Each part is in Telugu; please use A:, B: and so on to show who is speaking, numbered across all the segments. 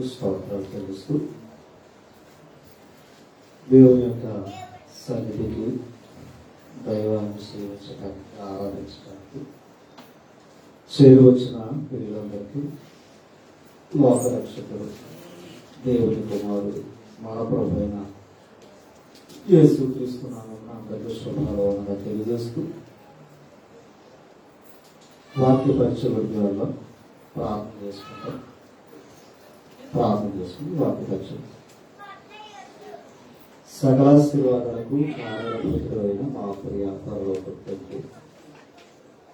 A: స్తోత్రాలు తెలుస్తూ దేవుని యొక్క సన్నిధికి దైవాన్ని సేవించడానికి ఆరాధించడానికి చేరువచ్చిన పిల్లలందరికీ లోకరక్షకుడు దేవుని కుమారుడు మన ప్రభువైన యేసుక్రీస్తు నామమున అందరికీ శుభాలు తెలియజేస్తూ వాక్య పరిచయం ప్రార్థన చేసుకుంటాం. వాక్య పరిచయం సకలాశీర్వాదాలకు కారణమైన మా ప్రియాత్మలో పుట్టింది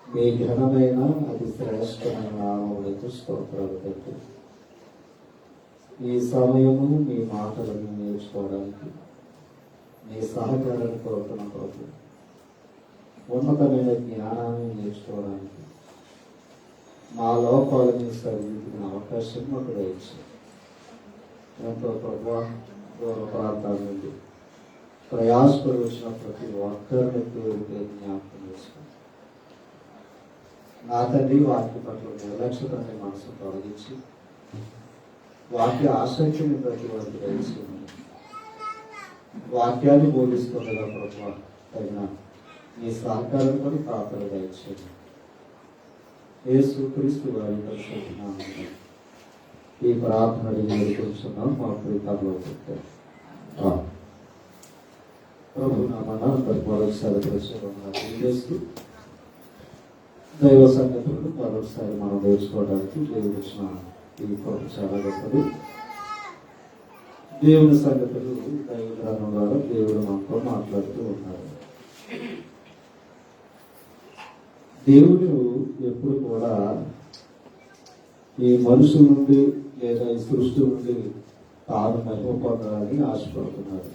A: మీ ఘనమైన అతి శ్రేష్టమైన నామములకు స్తోత్రాలు పెట్టి ఈ సమయము మీ మాటలను నేర్చుకోవడానికి మీ సహకారాన్ని కోరుతున్న ప్రభు ఉన్నతమైన జ్ఞానాన్ని నేర్చుకోవడానికి మా లోపాలని సరిదిద్దిన అవకాశం మాకు దయచేయండి. ఎంతో ప్రభు దూర ప్రాంతాల నుండి ప్రయాసపడి వచ్చిన ప్రతి ఒక్కరిని పేరుకే జ్ఞాపకం చేసుకోండి. నా తండ్రి వాక్య పట్ల నిర్లక్ష్యతని మనసు తొలగించి వాక్య ఆసక్తిని ప్రతి వారికి దయచేయండి. వాక్యాన్ని బోధిస్తుండగా ప్రభు తగిన మీ సహకారం కూడా ప్రార్థన దయచేయండి. యేసుక్రీస్తు వారి పరిశుద్ధ ఈ ప్రార్థన వేడుకుంటున్నాం మా ప్రీతంలో ప్రభు నామమున మరొకసారి తెలియజేస్తూ దైవ సంగతులను మరొకసారి మనం నేర్చుకోవడానికి దేవుడు ఇచ్చిన ఈ కొరకు చాలా గొప్పది. దేవుని సంగతులు దైవ గ్రంథం ద్వారా దేవుడు మనతో మాట్లాడుతూ ఉన్నారు. దేవుడు ఎప్పుడు కూడా ఈ మనుషుల నుండి లేదా ఈ సృష్టి నుండి తాను మహిమ పొందాలని ఆశపడుతున్నారు.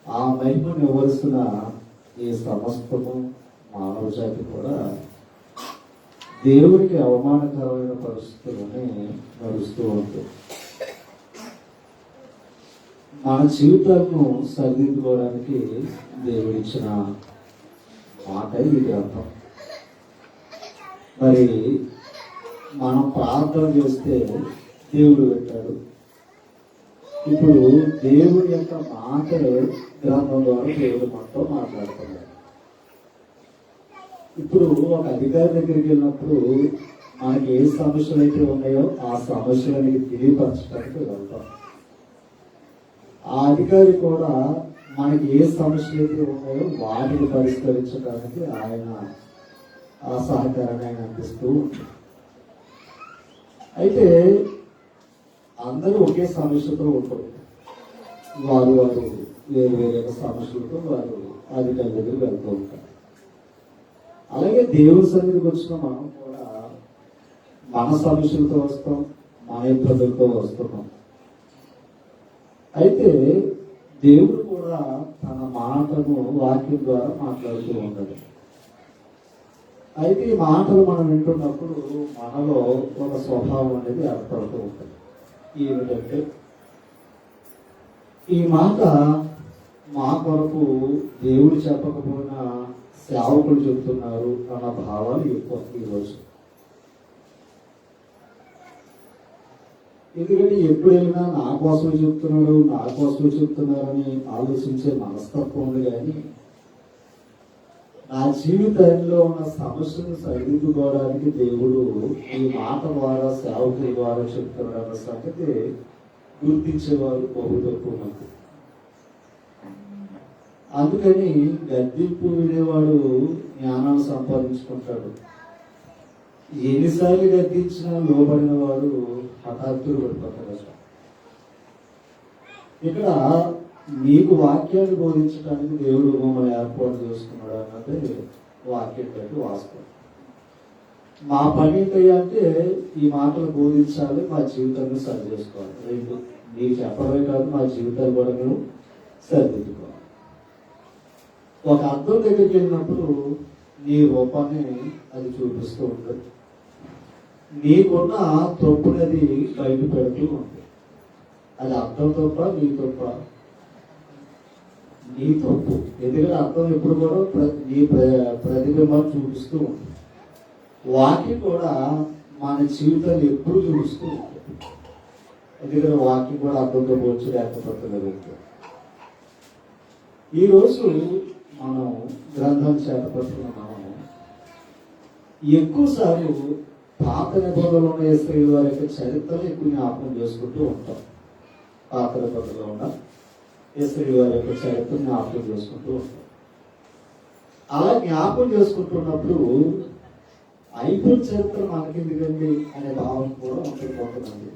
A: ఆ మహిమను వివరిస్తున్న ఈ సమస్తము మానవ జాతి కూడా దేవుడికి అవమానకరమైన పరిస్థితులని నడుస్తూ ఉంటుంది. మన జీవితాలను సరిదిద్దుకోవడానికి దేవుడిచ్చిన మాట ఇది అర్థం. మరి మనం ప్రార్థన చేస్తే దేవుడు పెట్టాడు. ఇప్పుడు దేవుడి యొక్క మాట గ్రంథం ద్వారా దేవుడు మనతో మాట్లాడుతున్నాడు. ఇప్పుడు ఒక అధికారి దగ్గరికి వెళ్ళినప్పుడు మనకి ఏ సమస్యలు అయితే ఉన్నాయో ఆ సమస్యలని తెలియపరచడానికి వెళ్తాం. ఆ అధికారి కూడా మనకి ఏ సమస్యలు అయితే ఉన్నాయో వాటిని పరిష్కరించడానికి ఆయన ఆ సహకారాన్ని ఆయన అందిస్తూ ఉంటాడు. అయితే అందరూ ఒకే సమస్యతో ఉంటారు. వారు వేరు వేరే సమస్యలతో వారు అధికారి దగ్గరికి వెళ్తూ ఉంటారు. అలాగే దేవుని సన్నిధికి వచ్చిన మనం కూడా మన సమస్యలతో వస్తాం, మన ఇబ్బందులతో వస్తున్నాం. అయితే దేవుడు కూడా తన మాటను వాక్యం ద్వారా మాట్లాడుతూ ఉంటాడు. అయితే ఈ మాటలు మనం వింటున్నప్పుడు మనలో ఒక స్వభావం అనేది ఏర్పడుతూ ఉంటుంది. ఏమిటంటే ఈ మాట మా కొరకు దేవుడు చెప్పకపోయినా సేవకులు చెబుతున్నారు అన్న భావాలు ఎక్కువ ఈరోజు. ఎందుకంటే ఎప్పుడు వెళ్ళినా నా కోసమే చెప్తున్నారని ఆలోచించే మనస్తత్వం ఉంది. కానీ నా జీవితంలో ఉన్న సమస్యను సరిదిద్దుకోవడానికి దేవుడు ఈ మాట ద్వారా సేవకుల ద్వారా చెప్తున్నాడన్న సంగతి గుర్తించేవారు బహు తక్కువ మంది. అందుకని గద్దింపు వినేవాడు జ్ఞానాన్ని సంపాదించుకుంటాడు. ఎన్నిసార్లు గద్దించినా లోబడిన వాడు హఠాత్తులు పడిపోతాడు. ఇక్కడ మీకు వాక్యాన్ని బోధించడానికి దేవుడు మమ్మల్ని ఏర్పాటు చేసుకున్నాడు అన్నది వాక్యం బట్టి వాస్తవం. మా పని ఏంటంటే ఈ మాటలు బోధించాలి, మా జీవితాన్ని సరి చేసుకోవాలి. రెండు నీకు చెప్పడమే కాదు, మా జీవితాలు కూడా మేము సరిదిద్దుకోవాలి. ఒక అర్థం దగ్గరికి వెళ్ళినప్పుడు నీ రూపాన్ని అది చూపిస్తూ ఉంటుంది. నీకున్న తప్పునది బయట పెడుతూ ఉంటుంది. అది అర్థం తప్ప నీ తప్ప? నీ తప్పు. ఎందుకంటే అర్థం ఎప్పుడు కూడా నీ ప్రతిబింబాన్ని చూపిస్తూ ఉంటుంది. వాక్యం కూడా మన జీవితాలు ఎప్పుడు చూస్తూ ఉంటాయి. ఎందుకంటే వాక్యం కూడా అర్థంతో పోవచ్చు, లేకపోతే జరుగుతుంది. ఈరోజు మనం గ్రంథం చేతపడుతున్న మనము ఎక్కువసార్లు పాత నిబంధనలో ఉన్న యేసయ్య వారి యొక్క చరిత్రను ఎక్కువ జ్ఞాపకం చేసుకుంటూ ఉంటాం. పాత నిబంధనలో ఉన్న యేసయ్య వారి యొక్క చరిత్రను జ్ఞాపకం చేసుకుంటూ ఉంటాం. అలా జ్ఞాపకం చేసుకుంటున్నప్పుడు అయిపోయిన చరిత్ర మనకెందుకండి అనే భావం కూడా ఉంటుంది కొంతమంది.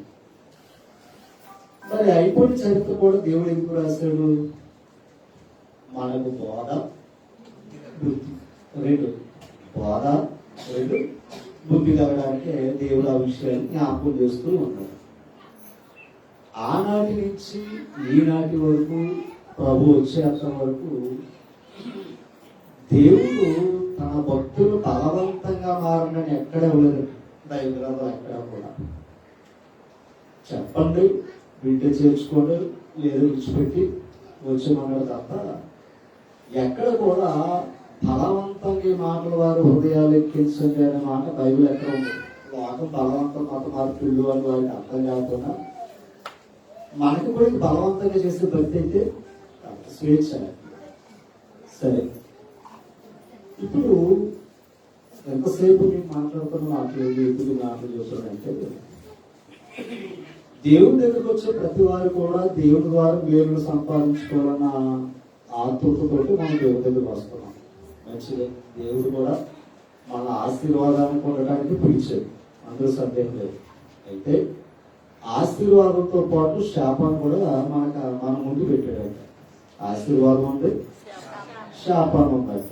A: మరి అయిపోయిన చరిత్ర కూడా దేవుడు ఎందుకు రాశాడు? మనకు బోధ, బుద్ధి రెండు, బోధ రెండు, బుద్ధి కలగడానికి దేవుడు ఆ విషయాన్ని జ్ఞాపకం చేస్తూ ఉన్నాడు. ఆనాటి నుంచి ఈనాటి వరకు ప్రభు వచ్చేంత వరకు దేవుడు తన భక్తులు బలవంతంగా మారని ఎక్కడ ఇవ్వలేదు. దైవగ్రంథం ఎక్కడ కూడా చెప్పండి, వింటే చేర్చుకోండి, లేదా విడిచిపెట్టి వచ్చేమన్నాడు తప్ప ఎక్కడ కూడా బలవంతంగా ఈ మాటలు వారి హృదయాలు ఎక్కించండి అనే మాట బైబిల్ ఎక్కడ ఉంది. లోకం బలవంతం మత మార్పులు అని వారికి అర్థం కాకుండా మనకి కూడా బలవంతంగా చేసే భక్తి అయితే స్వేచ్ఛ. సరే, ఇప్పుడు ఎంతసేపు నేను మాట్లాడుతున్న మాట్లాడేది ఎప్పుడు మాటలు చూసానంటే, దేవుడి దగ్గరకు వచ్చే ప్రతి వారు కూడా దేవుడి ద్వారా వేరును సంపాదించుకోవాలన్న ఆతృతతోటి మనం దేవుడి దగ్గరకు వస్తున్నాం. మంచిదే, దేవుడు కూడా మన ఆశీర్వాదాన్ని పొందడానికి పిలిచాడు, అందులో సందేహం లేదు. అయితే ఆశీర్వాదంతో పాటు శాపాన్ని కూడా మన ముందు పెట్టాడు. ఆశీర్వాదం ఉంది, శాపాన్ని ఉందట.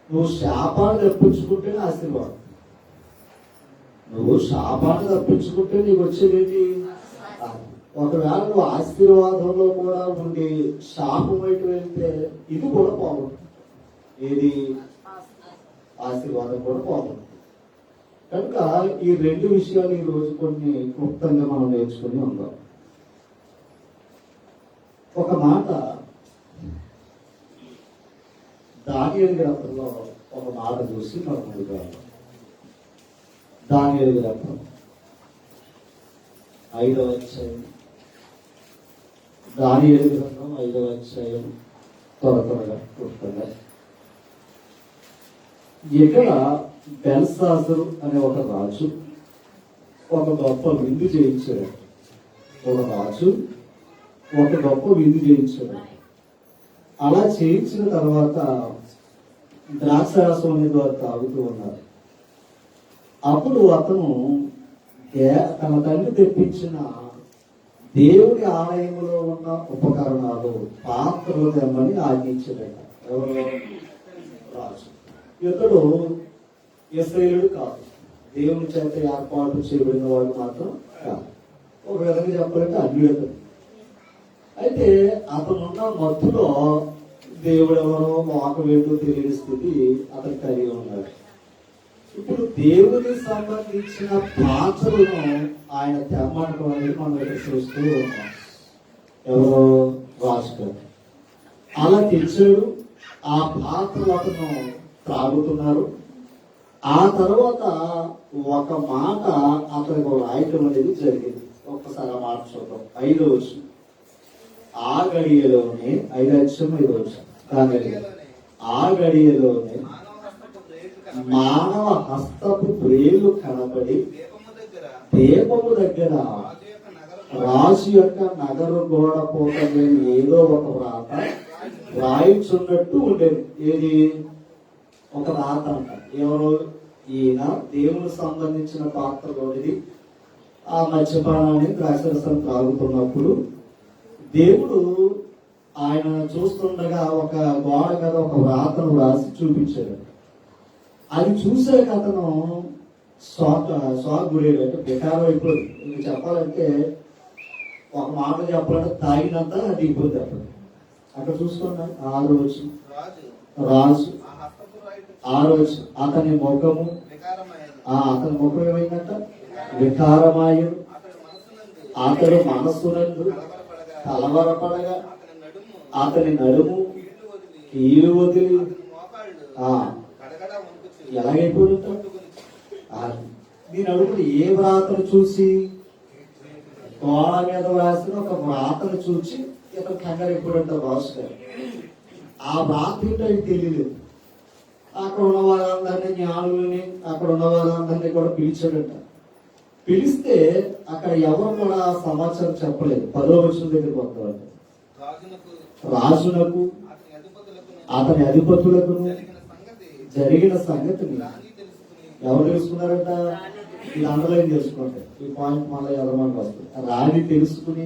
A: నువ్వు శాపాన్ని తప్పించుకుంటేనే ఆశీర్వాదం. నువ్వు శాపాన్ని తప్పించుకుంటే నీకు వచ్చేది. ఒకవేళ నువ్వు ఆశీర్వాదంలో కూడా ఉండి శాపం వైపు వెళ్తే ఇది కూడా పోగొట్టు. ఏది? ఆశీర్వాదం కూడా పోగొట్టు. కనుక ఈ రెండు విషయాలు ఈ రోజు కొన్ని క్లుప్తంగా మనం నేర్చుకుని ఉందాం. ఒక మాట దానియేలు గ్రంథంలో ఒక మాట చూసి మనం ముందుగా దానియేలు గ్రంథం 5వ అధ్యాయం, దానియేలు గ్రంథం 5వ అధ్యాయం త్వరగా క్లుప్తంగా. ఇక్కడ బెల్షాజరు అనే ఒక రాజు ఒక గొప్ప విందు చేయించాడు. ఒక రాజు ఒక గొప్ప విందు చేయించాడు. అలా చేయించిన తర్వాత ద్రాక్షారసం అనేది వారు తాగుతూ ఉన్నారు. అప్పుడు అతను తన తండ్రి తెప్పించిన దేవుడి ఆలయంలో ఉన్న ఉపకరణాలు, పాత్రలు తెమ్మని ఆజ్ఞించాడట. ఎవరు? రాజు. ఇతడు ఇశ్రాయేలుడు కాదు, దేవుని చేత ఏర్పాటు చేయబడిన వాడు మాత్రం కాదు. ఒక విధంగా చెప్పాలంటే అన్యుడు. అయితే అతనున్న మధ్యలో దేవుడు ఎవరో మోకవేటో తెలియని స్థితి అతను కలిగి ఉన్నాడు. ఇప్పుడు దేవునికి సంబంధించిన పాత్రలను ఆయన తెమ్మనడం అనేది మనం ఇక్కడ చూస్తూ ఉన్నాం. ఎవరో రాజుగారు అలా తెచ్చాడు. ఆ పాత్రలు అతను త్రాగుతున్నారు. ఆ తర్వాత ఒక మాట అతనికి రాయటం అనేది జరిగింది. ఒక్కసారి ఆ మాట చూద్దాం. 5వ వచనం. ఆ గడియలోనే 5వ అధ్యాయం 5వ వచనం. ఆ గడియలోనే మానవ హస్తపు ప్రేలు కనబడి దీపము దగ్గర రాజు యొక్క నగర గోడ పోట మీద ఏదో ఒక వ్రాత రాయించున్నట్టు ఉండేది. ఏది? ఒక రాత అంట. ఎవరు? ఈయన దేవునికి సంబంధించిన పాత్రలోనిది ఆ మద్యపానాన్ని ద్రాక్షరసం త్రాగుతున్నప్పుడు దేవుడు ఆయన చూస్తుండగా ఒక గోడ మీద ఒక వ్రాతను రాసి చూపించాడు. అది చూసాక అతను గురేడు, అంటే బెకారం అయిపోయింది. ఇంక చెప్పాలంటే ఒక మాట చెప్పాలంటే తాగినంత దిగిపోయింది. అక్కడ చూసుకోండి. 6వ వచనం. రాజు 6వ వచనం. అతని ముఖము ఏమైందంట? వికారమాయను. అతడు మనస్సునందు కలవరపడగా అతని నడుము కీలు వదిలి ఎలాగైపోయింట? దీని అడుగుడు ఏ వ్రాతను చూసి, గోడ మీద రాసిన ఒక వ్రాతను చూసి ఇతను కంగారు ఎప్పుడంటారు రాసు గారు. ఆ వ్రాత ఏంటో అది తెలియలేదు. అక్కడ ఉన్న వారందరినీ జ్ఞానులని అక్కడ ఉన్న వారందరినీ కూడా పిలిచాడంట. పిలిస్తే అక్కడ ఎవరు కూడా సమాచారం చెప్పలేదు. 10వ వచనం దగ్గరికి వస్తారంట. రాజునకు అతని అధిపతులకు జరిగిన సంగతిని ఎవరు తెలుసుకున్నారంట? ఇది అండర్లైన్ చేసుకోండి. ఈ పాయింట్ మళ్ళీ ఎదరమని వస్తుంది. రాణి తెలుసుకుని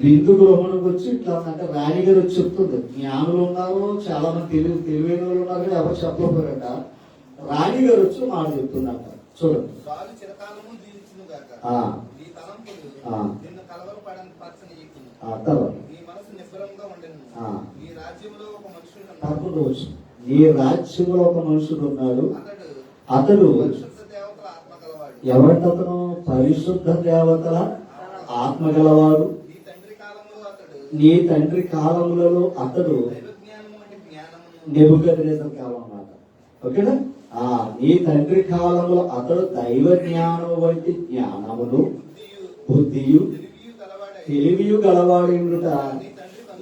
A: బిందు గృహంలోకి వచ్చి ఇట్లా అంటే రాణి గారు వచ్చి చెప్తుంది. జ్ఞానులు ఉన్నారు, చాలా మంది తెలివైన వాళ్ళు ఉన్నారు, కానీ ఎవరు చెప్పలేకపోయారట. రాణి గారు వచ్చి మాట చెప్తుందంట. చూడండి, నీ రాజ్యంలో ఒక మనుషుడు ఉన్నాడు, అతడు ఎవరంటే అతను పరిశుద్ధ దేవతల ఆత్మ గలవాడు. నీ తండ్రి కాలములలో అతడు నెబుకద్నెజరు కాలం అన్నమాట. ఓకేనా? నీ తండ్రి కాలంలో అతడు దైవ జ్ఞానం వంటి జ్ఞానమును బుద్ధియు తెలివియు గలవాడేమిట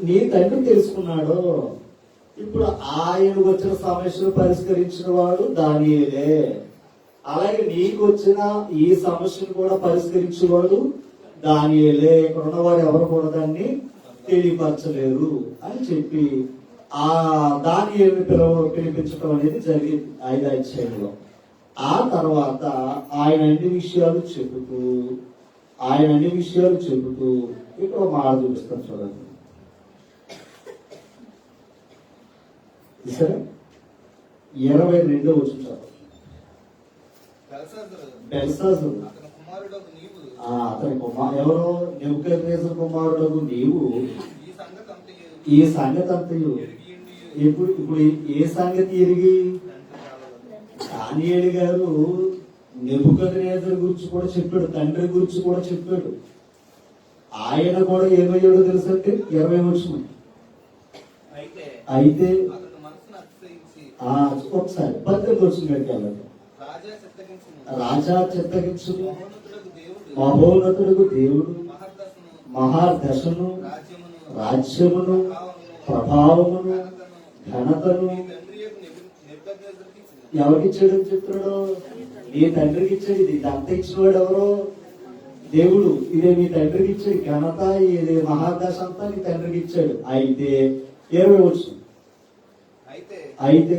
A: నీ తండ్రి తెలుసుకున్నాడు. ఇప్పుడు ఆయన వచ్చిన సమస్యను పరిష్కరించిన వాడు దానియేలే. అలాగే నీకు వచ్చిన ఈ సమస్యను కూడా పరిష్కరించేవాడు దానియేలే. ఇక్కడ ఉన్నవాడు ఎవరు కూడా దాన్ని తెలియపరచలేరు అని చెప్పి ఆ దానియేలుని పిలిపించడం అనేది జరిగింది 5వ అధ్యాయంలో. ఆ తర్వాత ఆయన అన్ని విషయాలు చెబుతూ ఇక్కడ మాట చూపిస్తాను చూడండి. సరే, 22వ వచనం బెల్షాజరు అతని ఎవరో నెబుకద్నెజరు కుమారుడగు నీవు ఈ సంగతి అంతయు ఇప్పుడు ఏ సంగతి ఎరిగి దానియేలు గారు నెబుకద్నెజరు గురించి కూడా చెప్పాడు, తండ్రి గురించి కూడా చెప్పాడు. ఆయన కూడా ఏమయ్యాడో తెలుసంటే 20వ వచనం. అయితే ఒకసారి 18వ వచనం పెట్టాలంటే రాజా చిత్తగించు మహోన్నతుడు దేవుడు మహాదశను రాజ్యమును ప్రభావమును ఘనతను ఎవరికిచ్చాడని చెప్తున్నాడు? నీ తండ్రికి ఇచ్చాడు. ఇది అంత ఇచ్చినవాడు ఎవరో? దేవుడు. ఇదే నీ తండ్రికి ఇచ్చాడు ఘనత, ఇది మహాదశ అంతా నీ తండ్రికి ఇచ్చాడు. అయితే 20వ వచనం. అయితే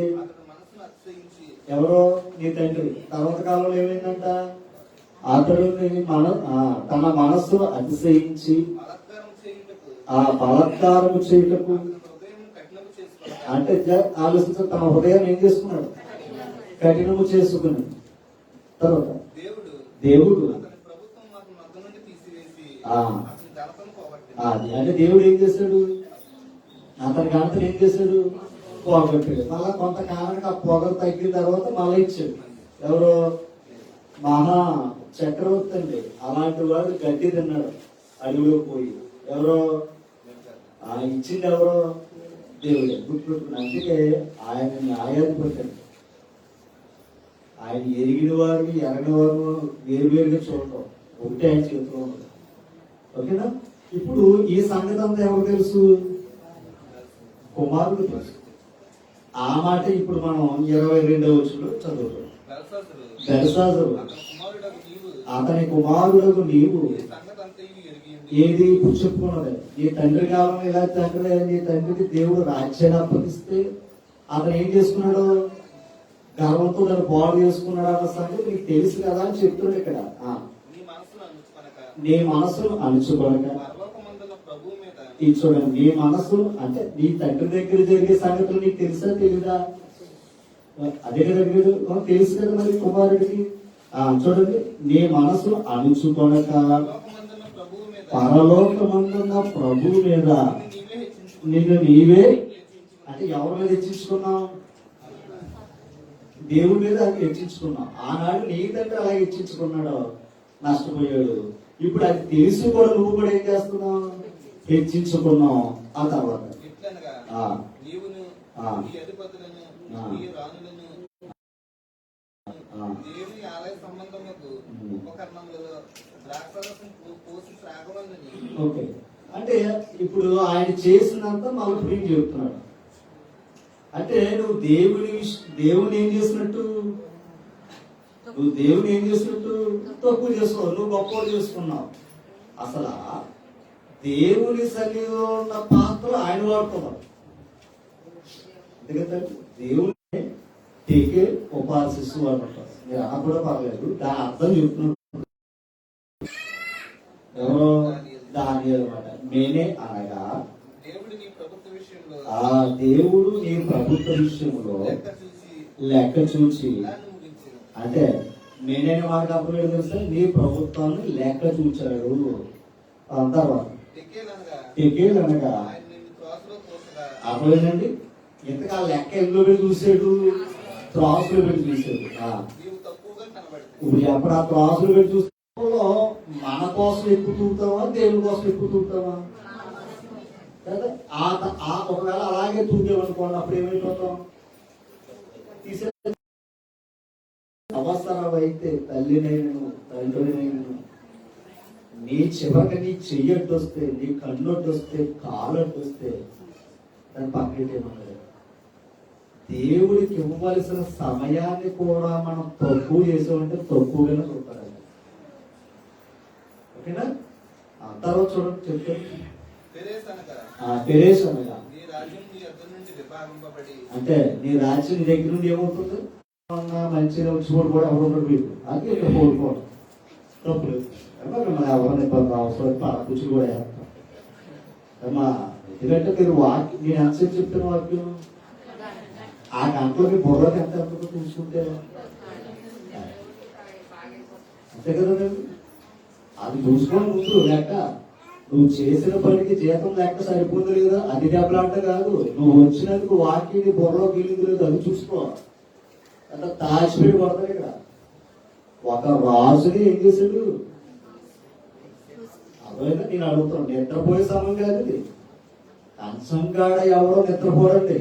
A: ఎవరో నీ తండ్రి. తర్వాత కాలంలో ఏమైందంట? అతడు తన మనస్సును అతిశయించి బలాత్కారము చేయుటకు అంటే ఆలోచించి తన హృదయాన్ని ఏం చేసుకున్నాడు? కఠినము చేసుకుని. తర్వాత దేవుడు అంటే దేవుడు ఏం చేశాడు? అతని ఘనతను ఏం చేశాడు? పోగొట్టాడు. మళ్ళా కొంతకాలానికి ఆ పొగలు తగ్గిన తర్వాత మళ్ళీ ఇచ్చాడు. ఎవరో మహా చక్రవర్తి అండి, అలాంటి వాడు గడ్డి తిన్నాడు అడవిలో పోయి. ఎవరో ఇచ్చింది ఎవరో? దేవుడే. గుర్తుపెట్టుకుని. అందుకే ఆయన న్యాయాధిపతి. ఆయన ఎరిగిన వారిని ఎరగిన వారు వేరువేరుగా చూడటం ఒకటే ఆయన చేతిలో ఉండదు. ఓకేనా? ఇప్పుడు ఈ సంగతి అంతా ఎవరు తెలుసు? కుమారుడు తెలుసు. ఆ మాట ఇప్పుడు మనం 22వ వచనంలో చదువుతాం. బెల్షాజరు అతని కుమారుడు నీవు ఏది ఇప్పుడు చెప్పుకున్నది. నీ తండ్రి కాలంలో ఇలా తండ్రి నీ తండ్రికి దేవుడు రాజ్యాన్ని అప్పగిస్తే అతను ఏం చేసుకున్నాడు? గర్వంతో దాన్ని బాగు చేసుకున్నాడు అన్న సంగతి నీకు తెలుసు కదా అని చెప్తున్నాడు ఇక్కడ. నీ మనసును అణుచుకోనక ఇది చూడండి. నీ మనసు అంటే నీ తండ్రి దగ్గర జరిగే సంగతులు నీకు తెలుసా తెలీదా? అదే కదా తెలుసు కదా మరి కుమారుడికి. చూడండి, నీ మనసు అణుచుకొనక పరలోకమందున్న ప్రభువు మీద నిన్ను నీవే అంటే ఎవరి మీద హెచ్చించుకున్నావు? దేవుడి మీద హెచ్చించుకున్నావు. ఆనాడు నీ తండ్రి అలా హెచ్చించుకున్నాడు, నష్టపోయాడు. ఇప్పుడు అది తెలిసి కూడా నువ్వు కూడా ఏం చేస్తున్నావు? హెచ్చించుకున్నావు. ఆ తర్వాత
B: దేవుని ఆలయ సంబంధములకు ఉపకరణములలో ద్రాక్షరసం పోసి త్రాగవలనని.
A: ఓకే, అంటే ఇప్పుడు ఆయన చేసినంత మళ్ళీ ప్రియం చెప్తున్నాడు. అంటే నువ్వు దేవుని ఏం చేసినట్టు, నువ్వు దేవుని ఏం చేసినట్టు తక్కువ చేసుకున్నావు, నువ్వు గొప్ప చేసుకున్నావు. అసలు దేవుని సన్నిధిలో ఉన్న పాత్ర ఆయన వాడుతున్నాడు. ఎందుకంటే దేవుని టీకే ఉపాసిస్తూ అంటారు. మీరు అన్న కూడా పర్లేదు, దాని అర్థం చెప్తున్నాడు. ఎవరో దానియేలు అనమాట. నేనే అనగా
B: దేవుడు నీ ప్రభుత్వ విషయంలో
A: లెక్క చూచి అంటే నేనే మాట అప్పుడు తెలుసా, నీ ప్రభుత్వాన్ని లెక్క చూచాడు అంటారు. టెకేలనగా అప్పుడేనండి, ఇంతగా లెక్క ఎందులో పెట్టి చూసాడు, త్రాసులో పెట్టి చూసాడు. ఇప్పుడు ఎప్పుడు ఆ త్రాసులు పెట్టి చూస్తే మన కోసం ఎక్కువ తూగుతావా, దేవుని కోసం ఎక్కువ తూగుతావా? ఒకవేళ అలాగే తూగేమనుకోండి, అప్పుడు ఏమైపోతాం? అవసరమైతే తల్లినైనా తండ్రినైనా నీ చివరికి నీ చెయ్యట్టు వస్తే, నీ కన్నొట్టు వస్తే, కాలట్టు వస్తే దాన్ని పక్కనట్టేమన్నది. దేవుడికి ఇవ్వవలసిన సమయాన్ని కూడా మనం తక్కువ చేసామంటే తక్కువగానే చూస్తాడు. ఓకేనా? తర్వాత చూడండి చెప్తాను. పెరేస్ అనగా అంటే నీ రాజ్యం నీ దగ్గర నుండి ఏమవుతుంది, మంచిగా వచ్చి కూడా ఎవరు మీకు అది ఇక్కడ కోరుకోవడం తప్పులేదు. ఎవరిని ఇబ్బంది అవసరం కూర్చుని కూడా వేస్తాం. ఎందుకంటే మీరు వాక్యం నేను ఎంతసేపు చెప్తున్న వాక్యం ఆ గంటలో మీ బుర్రకి ఎంత చూసుకుంటే అంతే కదండి. అది చూసుకోవడం ముందు లేక నువ్వు చేసిన పనికి జీతం లేక సరిపోతుంది లేదా, అది దెబ్బలాట కాదు. నువ్వు వచ్చినందుకు వాక్యం బుర్రలో గెలింది లేదు, అది చూసుకో. అంటే తాచిపెట్టి పడతాడు. ఇక్కడ ఒక రాజుని ఏం చేశాడు అదైనా నేను అడుగుతున్నాను. నిద్రపోయే సమయం కాదు ఇది. కంచం కాడ ఎవరో నిద్రపోరండి.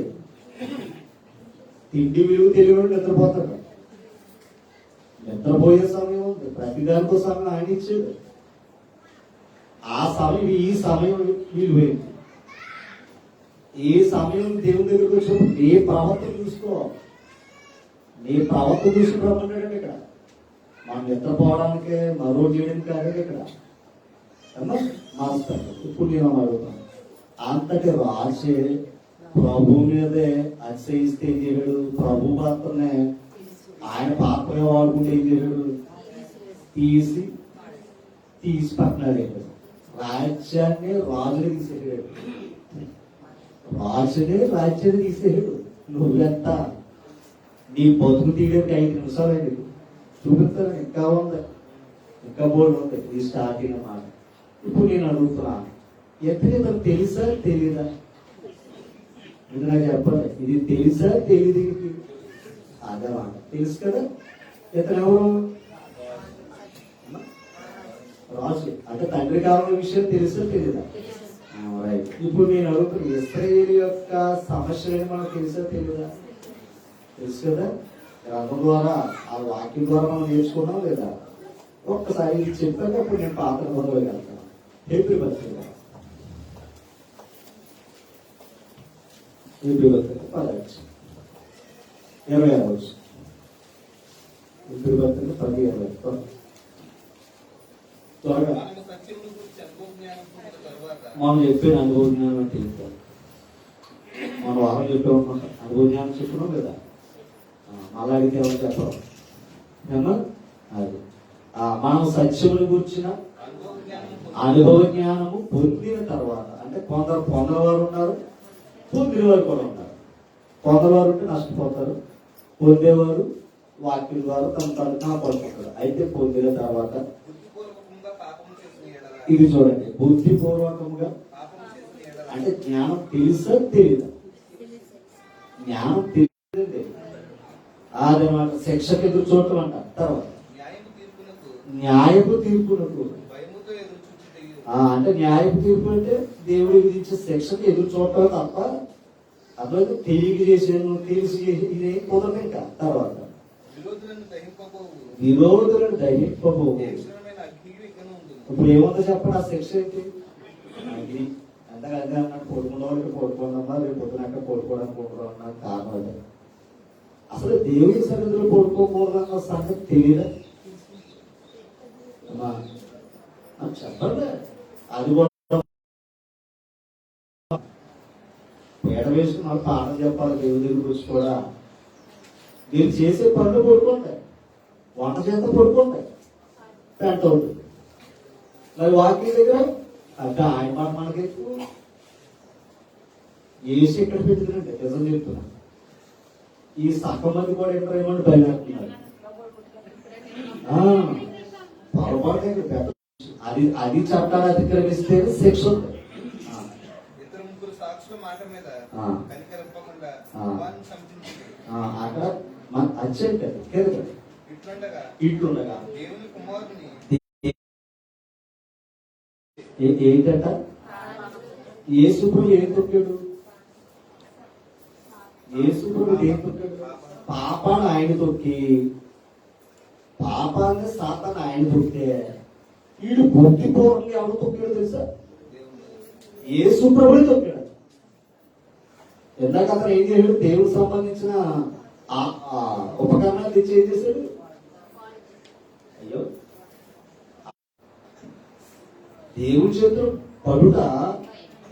A: తిండి విలువ తెలియదు నిద్రపోతాడు. నిద్రపోయే సమయం ఉంది, ప్రతి దానికో సమయం ఆయన ఇచ్చాడు. ఆ సమయం ఈ సమయం విలువైంది. ఈ సమయం దేవుని దగ్గరికి వచ్చినప్పుడు నీ ప్రవర్తన చూసుకో. నీ ప్రవర్తన చూసుకుని రమ్మన్నాడండి. ఇక్కడ మనం నిద్రపోవడానికి మరో చేయడానికి కాదండి. ఇక్కడ మాస్టర్ ఇప్పుడు నేను అడుగుతాను, అంతటి రాసే ప్రభు మీదే అతిశయిస్తే ఏం చేయడు? ప్రభు పాత్రనే ఆయన పాత్రగా వాడుకుంటే ఏం చేయడు? తీసి పట్టినాడు. రాజ్యాన్ని రాజుని తీసేసాడు. రాజ్యాన్ని తీసేసాడు. నువ్వెంత నీ బతుకు తీయడానికి 5 నిమిషాలు అయింది. చూపిస్తాను, ఇంకా ఉంది, ఇంకా బోర్డు ఉంది. ఈ స్టార్టింగ్ అన్నమాట. ఇప్పుడు నేను అడుగుతున్నాను, ఎక్కడ తెలుసా తెలీదా? ఇది నాకు చెప్పాలి. ఇది తెలుసా తెలీదు? అదే మాట తెలుసు కదా. ఇతను ఎవరు? రాజు. అంటే తండ్రి కావాల విషయం తెలుసా తెలీదా? రైట్. ఇప్పుడు నేను అడుగుతున్నా, ఇశ్రాయేలు యొక్క సమస్యలని మనకు తెలుసా తెలీదా? తెలుసు కదా. గ్రంథం ద్వారా ఆ వాక్యం ద్వారా మనం నేర్చుకున్నాం లేదా? ఒక్కసారి ఇది చెప్పాక అప్పుడు నేను పాత నిబంధనలోకి వెళ్తాను. హెబ్రీ పత్రిక 20 హెబ్రీ పత్రిక 10:20 త్వరగా మనం చెప్పిన అనుభవ జ్ఞానం అంటే మనం వారం చెప్పే అనుకుంటాం. అనుభవ జ్ఞానం చెప్పుకున్నాం కదా. మళ్ళా అడిగితే ఎవరు చెప్పాలి? అది మనం సత్యముని గురించిన అనుభవ జ్ఞానము పొందిన తర్వాత, అంటే కొందరు పొందవారు ఉన్నారు, పొందిన వారు కూడా ఉన్నారు. పొందవారు ఉంటే నష్టపోతారు, పొందేవారు వాక్యం ద్వారా తను కాపాడుకుంటారు. అయితే పొందిన తర్వాత ఇది చూడండి, బుద్ధిపూర్వకంగా అంటే జ్ఞానం తెలుసా తెలీదా? జ్ఞానం తెలియదండి. అదేమాట శిక్షకు ఎదురు చూడటం అంట. తర్వాత న్యాయపు తీర్పునకు అంటే న్యాయపు తీర్పు అంటే దేవుడు విధించే శిక్షకు ఎదురు చూడటం తప్ప అట్లా తెలియక చేసేది తెలిసి చేసేది కుదరదు. ఇంకా తర్వాత
B: విరోధులను దహింపబోవు
A: విరోధులను దహింపబో.
B: తీక్షణమైన అగ్నియు ఇకను ఉండును.
A: ఇప్పుడు ఏముందో చెప్పండి ఆ శిక్ష ఏంటి? అగ్ని. అంతగా అదే అన్నట్టు పడుకున్న వాళ్ళకి పడుకోండమ్మా, రేపు పొద్దున అక్కడ పడుకోవడానికి అన్న కారణం అదే. అసలు దేవుడి సన్నిధిలో పడుకోకూడదన్న సంగతి తెలియదా? అమ్మా చెప్పండి. అది కూడా పేడ వేసుకుని వాళ్ళు పాఠం చెప్పాలి. దేవుడి దగ్గర వచ్చి కూడా మీరు చేసే పనులు పడుకుంటాయి, వంట చేత పడుకుంటాయి, పెంట అవుతుంది. మరి వాకింగ్ దగ్గర అంటే ఆయన మాట మనకి ఎక్కువ ఏసి ఎక్కడ పెట్టుకునండి. నిజం చెప్తున్నా, ఈ సగం మంది కూడా ఎక్కడ ఏమని భయపెడుతున్నారు. పొరపాటు పెద్ద అది అది చట్టాన్ని అతిక్రమిస్తే శిక్ష ఉంది.
B: ఇద్దరు ముగ్గురు సాక్షుల మాట మీద కనికరింపకుండా వారిని సంధించింది.
A: అక్కడ మన అర్జెంట్
B: ఇట్లుండగా
A: ఇట్లుండగా
B: దేవుని కుమారుని
A: ఏంటంట? యేసుప్రభువు ఏం తొక్కాడు? యేసుప్రభువు ఏం తొక్కాడు? పాపాన్ని ఆయన తొక్కి, పాపాన్ని సాతాన్ని ఆయన తొక్కితే వీడు బుద్ధిపూర్వకంగా ఎవరు తొక్కాడు తెలుసా? యేసుప్రభువే తొక్కాడు. ఇందాక అతను ఏం చేశాడు? దేవుడికి సంబంధించిన ఉపకరణాలు తెచ్చి ఏం చేశాడు? అయ్యో, దేవుడి చేతులు పడుట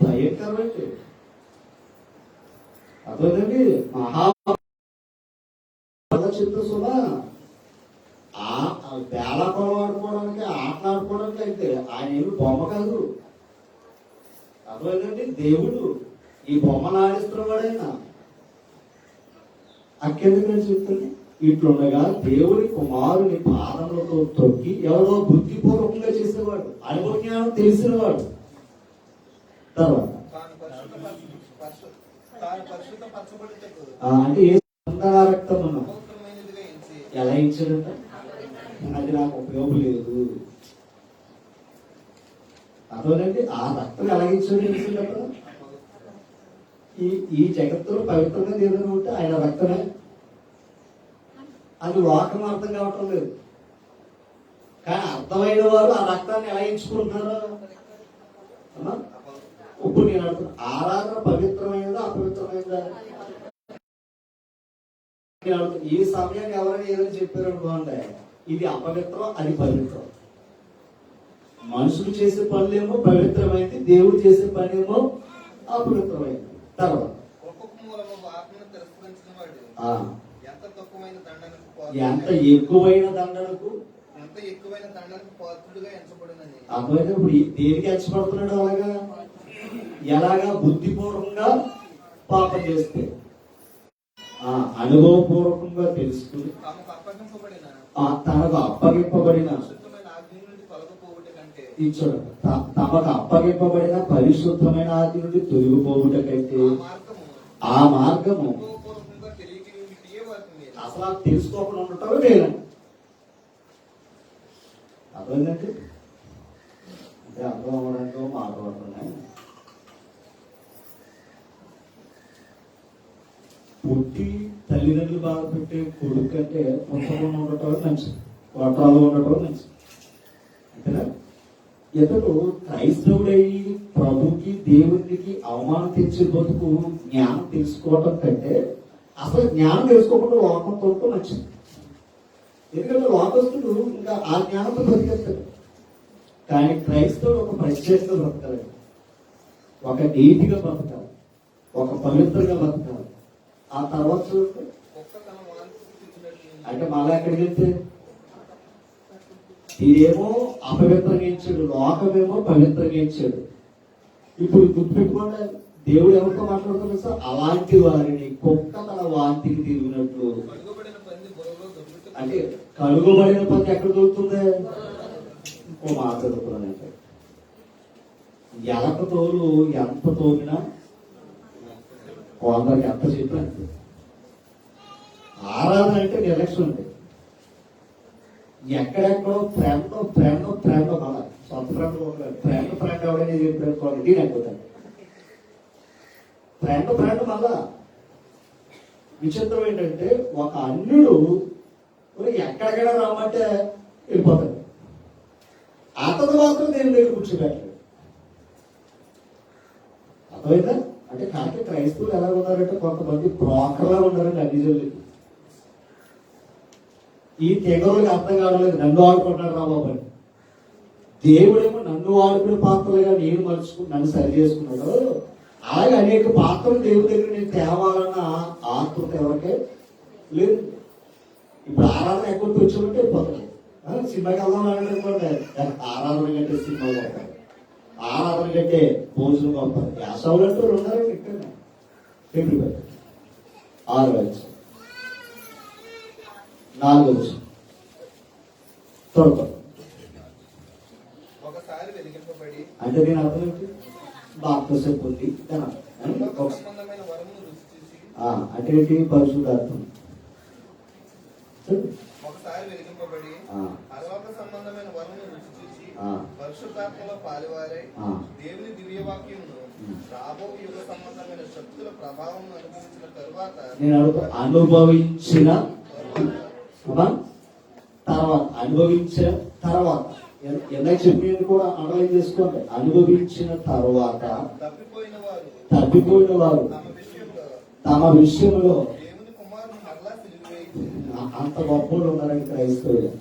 A: భయంకరమండి. అదేనండి మహా చిత్తసుమా బేళాపలం ఆడుకోవడానికి, ఆటలు ఆడుకోవడానికి అయితే ఆయన ఏమి బొమ్మ కాదు. అదేనండి దేవుడు ఈ బొమ్మను ఆడిస్తున్నవాడైనా అక్కెందుకు నేను చెప్తుంది. ఇట్లుండగా దేవుని కుమారుని పాదములతో తొక్కి ఎవరో బుద్ధిపూర్వకంగా చేసేవాడు, అనుభవ జ్ఞానం తెలిసినవాడు. తర్వాత అంటే ఏ రక్తం ఉన్నాం ఎలా ఇచ్చాడంట? అది నాకు ఉపయోగం లేదు. అదేనండి ఆ రక్తం ఎలా ఇచ్చాడు తెలిసిందట. ఈ జగత్తులో పవిత్రంగా ఏదైనా ఉంటే ఆయన రక్తమే. అది లోకం అర్థం కావటం లేదు. కానీ అర్థమైన వారు ఆ రక్తాన్ని ఎలా ఎంచుకుంటున్నారు? ఇప్పుడు నేను అడుగుతున్నా, ఆరాధన పవిత్రమైనదా అపవిత్రమైనదా? ఈ సమయాన్ని ఎవరైనా ఏదైనా చెప్పారు అనుకోండి, ఇది అపవిత్రం, అది పవిత్రం. మనుషులు చేసే పనులేమో పవిత్రమైంది, దేవుడు చేసే పని ఏమో అపవిత్రమైంది. తర్వాత ఎంత ఎక్కువైన దండనకు అర్థమైతే ఇప్పుడు దేనికి హెచ్చపడుతున్నాడు? ఎలాగా బుద్ధిపూర్వకంగా పాపం చేస్తే అనుభవపూర్వకంగా తెలుసుకుని తనకు అప్పగింపబడిన ఇచ్చాడు. తమకు అప్పగింపబడిన పరిశుద్ధమైన ఆది నుండి తొలగిపోవుట కంటే ఆ మార్గము అసలు తెలుసుకోకుండా ఉండటం లేదండి. అర్థమైందండి? అంటే అర్థం అవ్వడానికి మాట్లాడుతున్నాయి. పుట్టి తల్లిదండ్రులు బాధ పెట్టే కొడుకు అంటే పుస్తకంలో ఉండటం మంచిది, కోట్రాలు ఉండటం మంచిది. అంతేనా? ఇతడు క్రైస్తవుడయ్యి ప్రభుకి దేవునికి అవమానం తెచ్చే బతుకు జ్ఞానం తెలుసుకోవటం కంటే అసలు జ్ఞానం తెలుసుకోకుండా లోకంతో మంచిది. ఎందుకంటే లోకస్తుడు ఇంకా ఆ జ్ఞానంతో బతికేస్తాడు. కానీ క్రైస్తవుడు ఒక ప్రత్యేకంగా బ్రతకాలి, ఒక నీతిగా బ్రతకాలి, ఒక పవిత్రంగా బ్రతకాలి. ఆ తర్వాత అంటే మళ్ళా ఎక్కడికి వెళ్తే ఇదేమో అపవిత్రంగా ఇచ్చాడు, లోకమేమో పవిత్రంగా ఇచ్చాడు. ఇప్పుడు గుర్తుపెట్టుకోండి, దేవుడు ఎవరితో మాట్లాడుతున్నాడు సార్? అలాంటి వారిని కుక్క తన వాంతికి తిరిగినట్లు. అంటే కడుగుబడిన పంది ఎక్కడ దొరుకుతుంది? ఇంకో మాట దొరుకుతున్నానంటే ఎలక తోలు ఎంత తోమినా కొందరికి ఎంత చెప్పినట్టు. ఆరాధన అంటే నిర్లక్ష్యం అంటే ఎక్కడెక్కడో ఫ్రెండ్ మళ్ళా సొంత ఫ్రెండ్ ఎవడైనా చెప్పారు దీని అయిపోతాడు. ఫ్రెండ్ మళ్ళా విచిత్రం ఏంటంటే ఒక అన్యుడు మరి ఎక్కడికైనా రమ్మంటే వెళ్ళిపోతాడు. అతను మాత్రం దేవుని దగ్గర కూర్చోబెట్టలేదు. అర్థమైందా? అంటే కానీ క్రైస్తవులు ఎలా ఉన్నారంటే కొంతమంది బ్రోకర్లా ఉన్నారండి అన్ని జల్లు. ఈ తెగరులకు అర్థం కావట్లేదు, నన్ను ఆడుకుంటున్నాడు రాబాబు అని. దేవుడేమో నన్ను ఆడుకునే పాత్రలుగా నేను మలుచుకుని నన్ను సరి చేసుకున్నాడు. అలాగే అనేక పాత్రలు దేవుడి దగ్గర నేను తేవాలన్న ఆతృత ఎవరికే లేదు. ఇప్పుడు ఆరాధన ఎక్కువ వచ్చుకుంటే వెళ్ళిపోతాడు. సినిమాకి వెళ్దాం అనుకోండి, ఆరాధన కంటే సినిమా పోతారు, ఆరాధన కంటే భోజనం పంపారు. యాసవులు అంటూ ఉన్నారండి ఇక్కడ. ఫిబ్రవరి 6 వచ్చి 4 వచ్చి త్వరపడు.
B: ఒకసారి వెలిగింపబడి
A: అంటే నేను అర్థం ఏంటి? బాప్తిసం పొంది
B: సంబంధమైన వరమును రుచి చూసి
A: అంటే ఏంటి? పరిశుద్ధాత్మ.
B: ఒకసారి వెలిగింపబడి పరలోక సంబంధమైన వరమును రుచి చూసి పరిశుద్ధాత్మలో పాలువారై దేవుని దివ్యవాక్యమును రాబో యుగ సంబంధమైన శక్తుల ప్రభావం అనుభవించిన తరువాత
A: అనుభవించిన తర్వాత ఎలా చెప్పేది కూడా అండర్లైన్ చేసుకోండి. అనుభవించిన తర్వాత తప్పిపోయిన వారు తమ విషయంలో
B: దేవుని కుమారుని మరలా సిలువ
A: అంత గొప్పలు ఉన్నారని క్రైస్తవులు.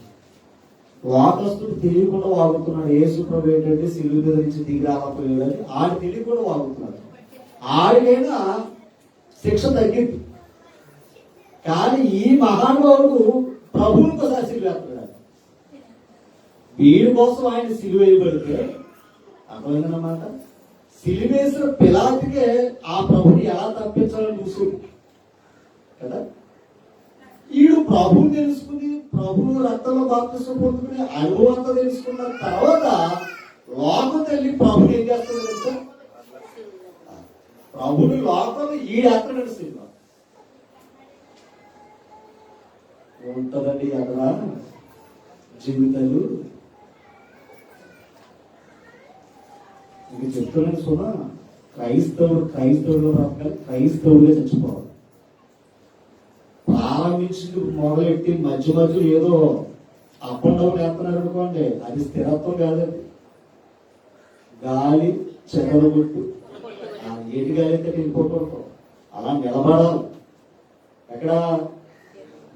A: వాకస్తుడు తెలియకుండా వాగుతున్నాడు. యేసు ప్రభు ఏంటంటే సిలువ మీద నుంచి దిగిరాకపోయాడని ఆడు తెలియకుండా వాగుతున్నాడు. ఆడికైనా శిక్ష తగ్గింది. కానీ ఈ మహానుభావుడు ప్రభువుని ఒకసారి సిలువేస్తున్నాడు. వీడి కోసం ఆయన సిలువ వేయబడితే అర్థమైందన్నమాట. సిలువేసిన పిలాతికే ఆ ప్రభుని ఎలా తప్పించాలని చూసి కదా. ఈడు ప్రభుని తెలుసుకుని ప్రభు రక్తంలో బాప్తిసం పొందుకుని అనుభవంతో తెలుసుకున్న తర్వాత లోకం తల్లి ప్రభుని ఏం చేస్తాడో తెలుసా? ప్రభుని లోకం ఈడేస్తాడు. సినిమా ఉంటుందండి అక్కడ జీవితాలు. ఇది చెప్తున్నాను సుమా, క్రైస్తవులు బ్రతకాలి, క్రైస్తవులే చచ్చిపోవాలి. ప్రారంభించి మొదలెట్టి మధ్య మధ్యలో ఏదో అప్ అండ్ డౌన్ వేస్తున్నారు అనుకోండి, అది స్థిరత్వం కాదండి. గాలి చెదరగొట్టు ఏటి గాలి అయితే వెళ్ళిపోతుంటాం. అలా నిలబడాలి. ఎక్కడ?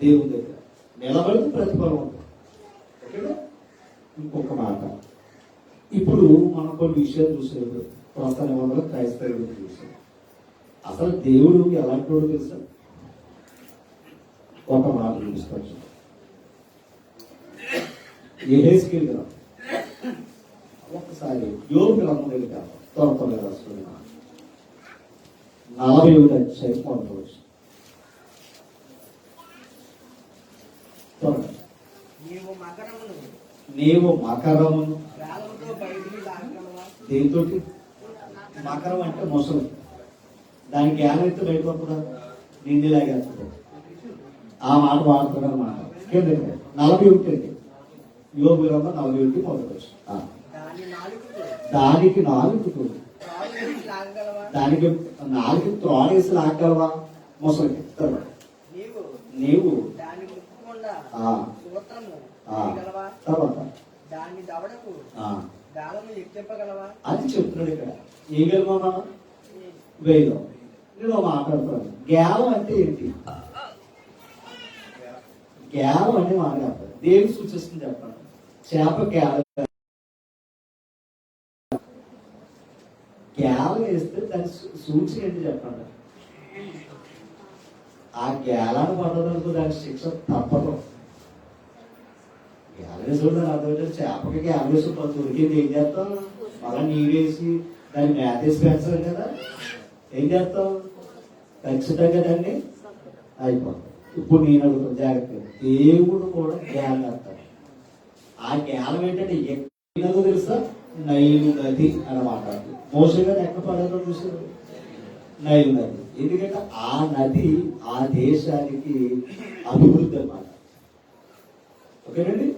A: దేవుని దగ్గర నిలబడితే ప్రతిఫలం ఉంటుంది. ఓకేనా? ఇంకొక మాట, ఇప్పుడు మనం కొన్ని విషయాలు చూసేది కొత్త నిబంధనలు క్రైస్తవులు చూసాం. అసలు దేవుడు ఎలాంటి వాడు తెలుసా? ఒక మాట చూసుకోవచ్చు. యెహెజ్కేలు గ్రంథం ఒక్కసారి యోబు గ్రంథం దగ్గర త్వరగా రాసుకుని 41 అధ్యాయం పొందవచ్చు. నీవు మకరమును దేంతో? మకరం అంటే మొసలు. దానికి ఏమైతే బయటపడుతుందా? నిండిలాగేస్తుంది. ఆ మాట వాడుతుంది అన్నమాట. 41 యోబు గ్రంథం 41 పొందవచ్చు. దానికి నాలుగు దానికి నాలుగు త్రోడేసి లాగలవా? మొసలికి నీవు తర్వాత అది చెప్తున్నాడు ఇక్కడ. ఏం గెలవా మనం వేయడం. నేను మాట్లాడుతున్నాను. గ్యాలం అంటే ఏంటి? గ్యాలం అంటే మాట్లాడతారు. దేని సూచిస్తుంది చెప్పండి? చేప గ్యాలం వేస్తే దాని సూచన ఏంటి చెప్పండి? ఆ గ్యాలాన్ని పడదంటూ దాని శిక్ష తప్పదు. గ్యాలవేసుకుంటాను అర్థం. చేపకి గ్యాలవేసు దొరికింది ఏం చేస్తాం? మళ్ళీ నీవేసి దాన్ని మేతేసి పెంచాలి కదా. ఏం చేస్తాం? ఖచ్చితంగా దాన్ని అయిపోతాం. ఇప్పుడు నేను అడుగుతాను జాగ్రత్తగా. దేవుడు కూడా గ్యాలం వేస్తాడు. ఆ గ్యాలం ఏంటంటే ఎక్కడో తెలుసా? నైలు నది అన్నమాట. మోసే గారు ఎక్కడ పడదో చూసారు? నైలు నది. ఎందుకంటే ఆ నది ఆ దేశానికి అభివృద్ధి అన్నమాట. ఓకేనండి.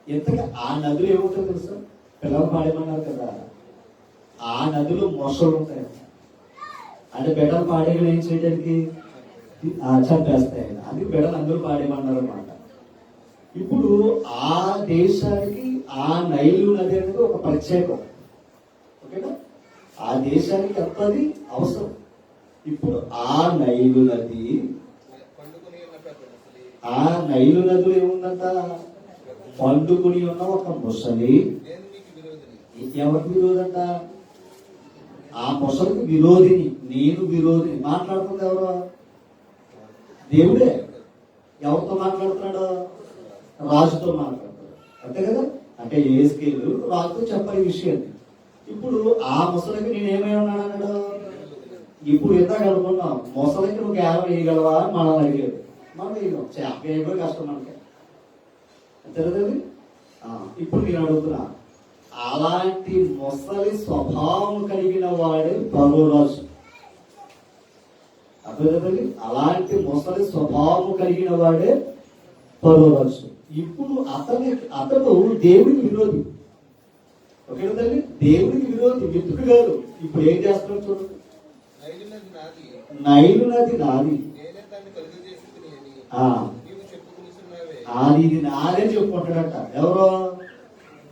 A: ఎంతగా ఆ నదులు ఏముంటాయో తెలుసా? పిల్లలు పాడేమన్నారు కదా, ఆ నదులు మొసలు ఉంటాయి. అంటే బిడ్డలు పాడేగా ఏం చేయడానికి చంపేస్తాయి. అది బిడ్డలు అందరూ పాడేమన్నారు అన్నమాట. ఇప్పుడు ఆ దేశానికి ఆ నైలు నది అనేది ఒక ప్రత్యేకం. ఓకేనా? ఆ దేశానికి ఎంతది అవసరం. ఇప్పుడు ఆ నైలు నది,
B: పండుకొని ఉన్న పెద్ద ముసలి
A: ఆ నైలు నదిలో ఏముందంట? పండుకుని ఉన్న ఒక ముసలి.
B: నేను మీకు విరోధిని.
A: ఎవరికి విరోధంట? ఆ ముసలికి విరోధిని. నేను విరోధిని. మాట్లాడుతుంది ఎవరు? దేవుడే. ఎవరితో మాట్లాడుతున్నాడు? రాజుతో మాట్లాడుతున్నాడు. అంతే కదా? అంటే ఏస్కేలు రాజుతో చెప్పాలి విషయాన్ని. ఇప్పుడు ఆ ముసలికి నేనేమై ఉన్నాను అన్నాడు. ఇప్పుడు ఇందాక అనుకున్నాం, ముసలికి నువ్వు కేవలం వేయగలవా అని మనం అడిగాడు. మనం వేయగలం. చేప వేయడం కష్టం మనకి. అంతే కదండి. ఇప్పుడు నేను అడుగుతున్నా, అలాంటి ముసలి స్వభావం కలిగిన వాడే ఫరో రాజు. అర్థమైందండి? అలాంటి ముసలి స్వభావం కలిగిన వాడే ఫరో రాజు. ఇప్పుడు అతడు దేవుడికి విరోధి. ఓకే కదండి? దేవుడికి విరోధి, వెతుకు గారు. ఇప్పుడు ఏం చేస్తున్నాడు చూడండి.
B: నైలు నది నాది,
A: నైలు నది నాది,
B: నేనే దాన్ని కలుగజేసుకుని అని
A: ఆ,
B: నీవు చెప్పుకునిచున్నావే.
A: అది ఇది నాదే చెప్పుకుంటాడట. ఎవరో?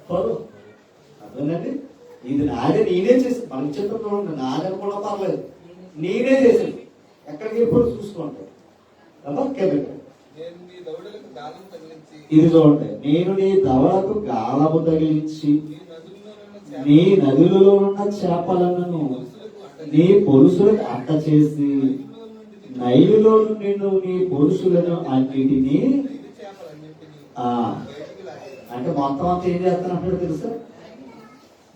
A: ఫరో. అర్థమైందండి? ఇది నాదే, నేనే చేసి మనకి చెప్తున్నాడు. నాదే అనుకున్నా పర్లేదు, నేనే చేసాను. ఎక్కడికి ఎప్పుడు చూసుకోండి.
B: నేను నీ దవడలకు గాలం తగిలించి
A: ఇది చూడండి, నేను నీ దవడకు గాలము తగిలించి
B: నీ నదుల్లో ఉన్న
A: నీ నదులలో ఉన్న చేపలను
B: పొలుసులకు అడ్డ
A: నీ పొలుసులకు అట్ట చేసి నైలులో నుండి నీ పొలుసులను అన్నిటినీ
B: నైలు చేపలన్నింటినీ
A: ఆ
B: బయటికి లాగేదాను.
A: అంటే మొత్తం అంతా ఏం చేస్తానంటాడు తెలుసా?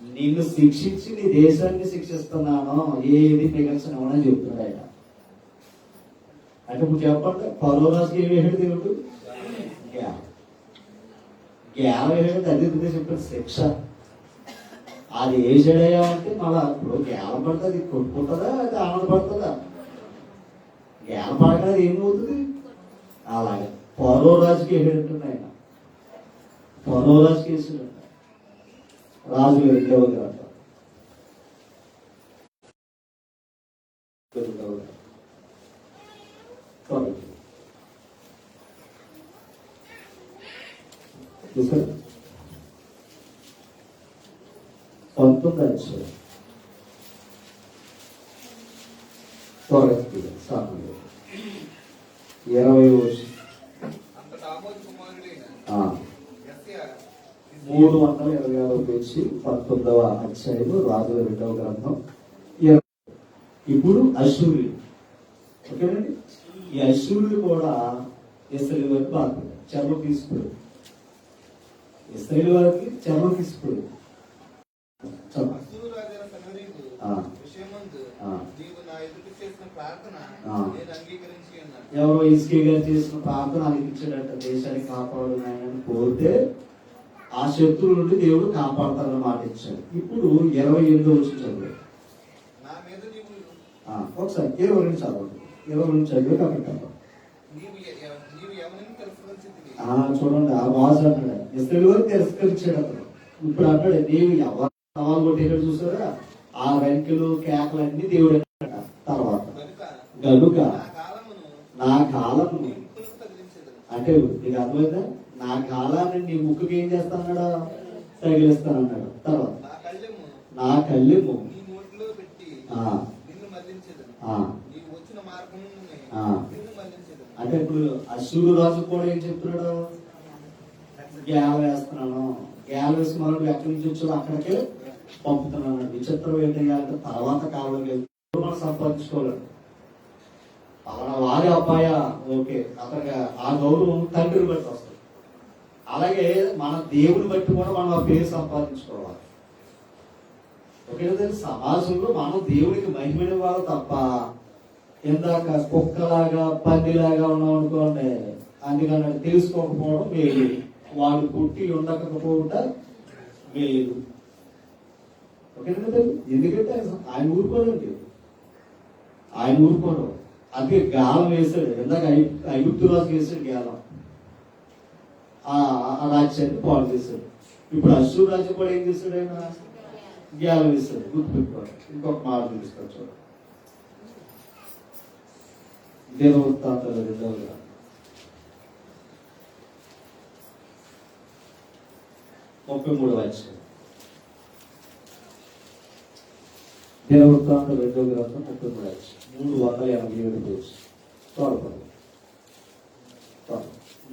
A: నిన్ను శిక్షించి నీ దేశాన్ని శిక్షిస్తున్నాను, ఏది మిగల్చనివ్వనని చెప్తున్నాడు ఆయన. అంటే ఇప్పుడు చెప్పండి, ఫరో రాజుకి ఏమి వేసాడు దేవుడు? గ్యాల వేసాడు. అది చెప్పాడు శిక్ష. అది వేసాడయ్యా అంటే మళ్ళా ఇప్పుడు గ్యాల పడుతుంది, కొట్టుకుంటుందా, అది ఆనందపడుతుందా? గ్యాల పడకనేది ఏమవుతుంది? అలాగే ఫరో రాజుకి వేసాడంటుంది ఆయన. ఫరో రాజుకి వేసాడంట. రాజు రెండవ గ్రంథం చూసారా? 19వ అధ్యాయం. త్వరగా సామాన్యుడు 20వ వచనం.
B: అంతటా ఆమోజు కుమారుడైన
A: ఆ,
B: యెషయా
A: 326 పేజీ 19వ అధ్యాయము రాజుల రెండవ గ్రంథం. ఇప్పుడు అశ్షూరులు. ఓకేనండి? ఈ అశ్షూరులు కూడా ఇశ్రాయేలు వారికి బాధ్యత. చర్మ తీసుకుడు. ఇశ్రాయేలు వారికి చర్మ తీసుకుడు.
B: అశ్షూరు రాజైన సన్హెరీబు
A: ఆ.
B: విషయమందు
A: ఆ.
B: నీవు నా ఎదుట చేసిన ప్రార్థన
A: ఆ.
B: నేను అంగీకరించి ఉన్నాను.
A: ఎవరో ఇస్కే గారు చేసిన ప్రార్థన అనిపించాడంట. దేశాన్ని కాపాడు నాయనని కోరితే ఆ శత్రువుల నుండి దేవుడు కాపాడతారని మాట ఇచ్చాడు. ఇప్పుడు 28వ వచనం చదువు.
B: నా మీద నీవు
A: ఒకసారి 22 చదవండి. 22 చదివి అక్కడ
B: నీవు ఎవరిని తెలుసుకొచ్చితివి.
A: చూడండి, ఆ వాజు అన్నాడు. ఇస్రాయేలు వారు తిరస్కరించాడు అతను. ఇప్పుడు అన్నాడు, నీవు ఎవరు సవాల్ కొట్టేటాడు చూసారా? ఆ రంకెలు కేకలు అన్ని దేవుడు అన్నాడు. తర్వాత గనుక
B: నా కాలమును
A: నా కాలము
B: నీ ముక్కులకు తగిలించెదను.
A: అంటే నీకు అర్థమైందా? నా కాలాన్ని నీ ముక్కుకి ఏం చేస్తానన్నాడా? తగిలిస్తానన్నాడు. తర్వాత
B: నా కళ్ళెము
A: నా కళ్ళెము
B: నీ నోటిలో పెట్టి
A: ఆ,
B: నిన్ను మళ్లించెదను.
A: ఆ,
B: నీవు వచ్చిన మార్గం నుండి
A: ఆ.
B: నిన్ను మళ్లించెదను.
A: అంటే ఇప్పుడు అశ్షూరు రాజు కూడా ఏం చెప్తున్నాడు? గ్యాల వేస్తున్నాను. గ్యాల వేసి మనం ఎక్కడి నుంచి వచ్చాడో అక్కడికే పంపుతున్నాను. విచిత్రం ఏంటంటే తర్వాత కాలంలో మనం సంపాదించుకోలేడు. పలానా వారి అబ్బాయ ఓకే, అతనికి ఆ గౌరవం తండ్రిని బట్టి వస్తుంది. అలాగే మన దేవుని బట్టి కూడా మనం ఆ పేరు సంపాదించుకోవాలి. ఓకే కదండి? సమాజంలో మనం దేవునికి మహిమనివ్వాలి తప్ప ఇందాక కుక్కలాగా పందిలాగా ఉన్నాం అనుకోండి, అందుకని తెలుసుకోకపోవడం మేలు, వాడు పుట్టి ఉండకపోవట మేలు. ఓకే కదండి? ఎందుకంటే ఆయన ఊరుకోడండి, ఆయన ఊరుకోవడం. అందుకే గాలం వేసాడు. ఇందాక ఐగుప్తు రాజు వేసాడు గాలం, ఆ రాజ్యాన్ని పాడు చేశాడు. ఇప్పుడు అశ్షూరు రాజు కూడా ఏం చేశాడు? ఆయన గాలం వేశాడు. గుర్తుపెట్టుకోవాలి. ఇంకొక మాట తీసుకొచ్చాడు. దినవృత్తాంతాలు 2వ గ్రంథం 33వ అధ్యాయం. దినవృత్తాంతం 2వ గ్రంథం 33వ అధ్యాయం 387 పేజీ. త్వరపడి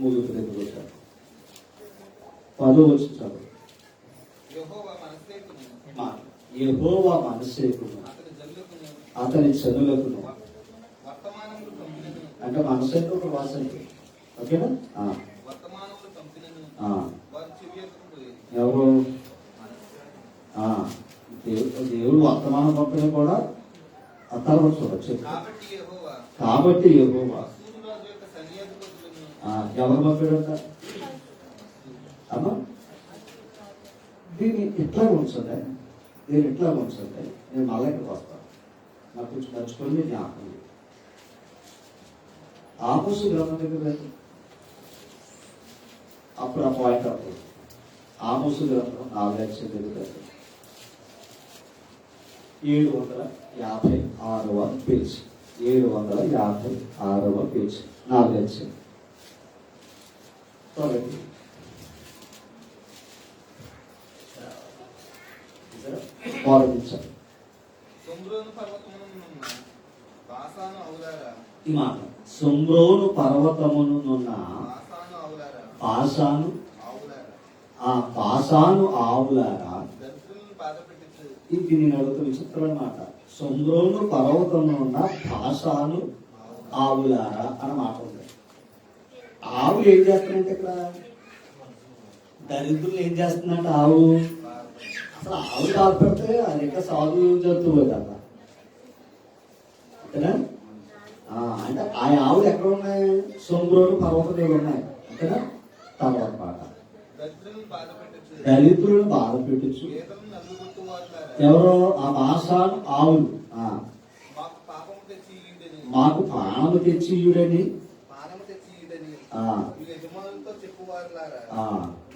A: ముగింపు దగ్గరకు వచ్చారు. 10వ వచనం చదువు.
B: యెహోవా మనస్సేకును
A: యెహోవా మనస్సేకును
B: అతని జనులకును
A: అతని జనులకును
B: వర్తమానములు పంపినను
A: అంటే మనసు అంటే ఒక వాసన. ఓకేనా?
B: వర్తమానములు పంపినను వారు చెవియకపోయేది.
A: ఎవరు? దేవుడు వర్తమానం పంపిన కూడా ఆ తర్వాత చూడొచ్చు. కాబట్టి యెహోవా
B: అష్షూరు రాజు యొక్క సైన్యాధిపతులను
A: ఎవరు పంపాడంట? అమ్మా దీన్ని ఇట్లా ఉంచండి, నేను ఇట్లా ఉంచండి, నేను మళ్ళీ ఇక్కడికి వస్తాను. నాకు కొంచెం మర్చిపోయి జ్ఞాపకం. ఆమోసు గ్రంథం దగ్గర రండి. అప్పుడు ఆ పాయింట్ అప్పుడు ఆమోసు గ్రంథం 4వ అధ్యాయం దగ్గర రండి. 756వ పేజీ. 756వ పేజీ 4వ అధ్యాయం. ప్రారంభించాలి.
B: షోమ్రోను పర్వతమునున్న బాషాను ఔలారా,
A: ఈ మాట షోమ్రోను పర్వతమునున్న బాషాను ఆవులారా.
B: దరిద్రులను బాధపెట్టుచు
A: ఇది నేను అడుగుతున్న విచిత్రమైన మాట. షోమ్రోను పర్వతమునున్న బాషాను ఆవులారా అన్న మాట ఉంది. ఆవులు ఏం చేస్తున్నాయంటే ఇక్కడ దరిద్రులు ఏం చేస్తుందంటే ఆవు అసలు ఆవు కాకపోతే అది ఇంకా సాధు జంతువు కదా. అంతేనా? అంటే ఆ ఆవులు ఎక్కడ ఉన్నాయి? షోమ్రోను పర్వతం దగ్గర ఉన్నాయి. అంతేనా? తర్వాత మాట
B: దరిద్రులను బాధపెట్టుచు
A: దరిద్రులను బాధ పెట్టచ్చు.
B: పేదలను నలుగొట్టువారులారా,
A: ఎవరో ఆ భాషను ఆవులు
B: మాకు పాపము తెచ్చి ఈయుడని
A: మాకు ప్రాణము తెచ్చి ఇయుడని
B: పానము తెచ్చి ఈయుడని
A: ఆ,
B: ఈ యజమానులతో చెప్పువారులారా,
A: ఆ.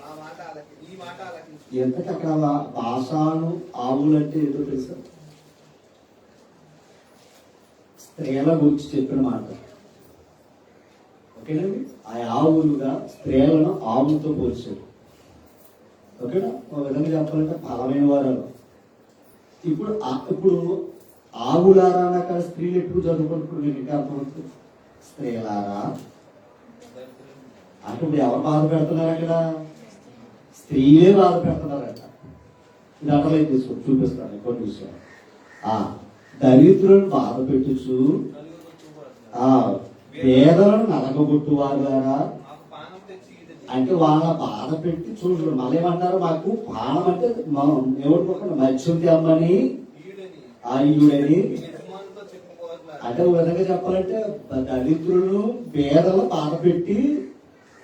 B: మా మాట ఈ మాట ఆలకించు.
A: ఎంతకి అక్కడ భాషను ఆవులు అంటే ఏదో తెలుసా? స్త్రీల గురించి చెప్పిన మాట. ఓకేనండి? ఆ ఆవులుగా స్త్రీలను ఆవులతో పోల్చారు. ఓకేనా? ఒక విధంగా చెప్పాలంటే బలమైన వారు. ఇప్పుడు ఆవులారా అన్నాక స్త్రీలు ఎక్కువ చదువుకుంటున్నారు. మీరు ఇంకా అర్థమవుతుంది. స్త్రీలారా అంటే ఇప్పుడు ఎవరు బాధ పెడుతున్నారు అక్కడ? స్త్రీలే బాధ పెడుతున్నారట. ఇది అర్థమైతే తీసుకోండి, చూపిస్తాను కొన్ని విషయాలు. దరిద్రులను బాధ పెట్టచ్చు, పేదలను నలగొట్టువారు ద్వారా
B: మాకు పానం తెచ్చి ఈయుడని
A: అంటే వాళ్ళ బాధ పెట్టి చూడు. మళ్ళీ ఏమంటారు? మాకు ప్రాణం అంటే మనం ఎవరికొక మత్స్యం తెమ్మని
B: ఈయుడని
A: ఆయుడని.
B: ఈ యజమానులతో చెప్పుకోవారులారా,
A: అంటే ఒక విధంగా చెప్పాలంటే దరిద్రులను పేదలు బాధ పెట్టి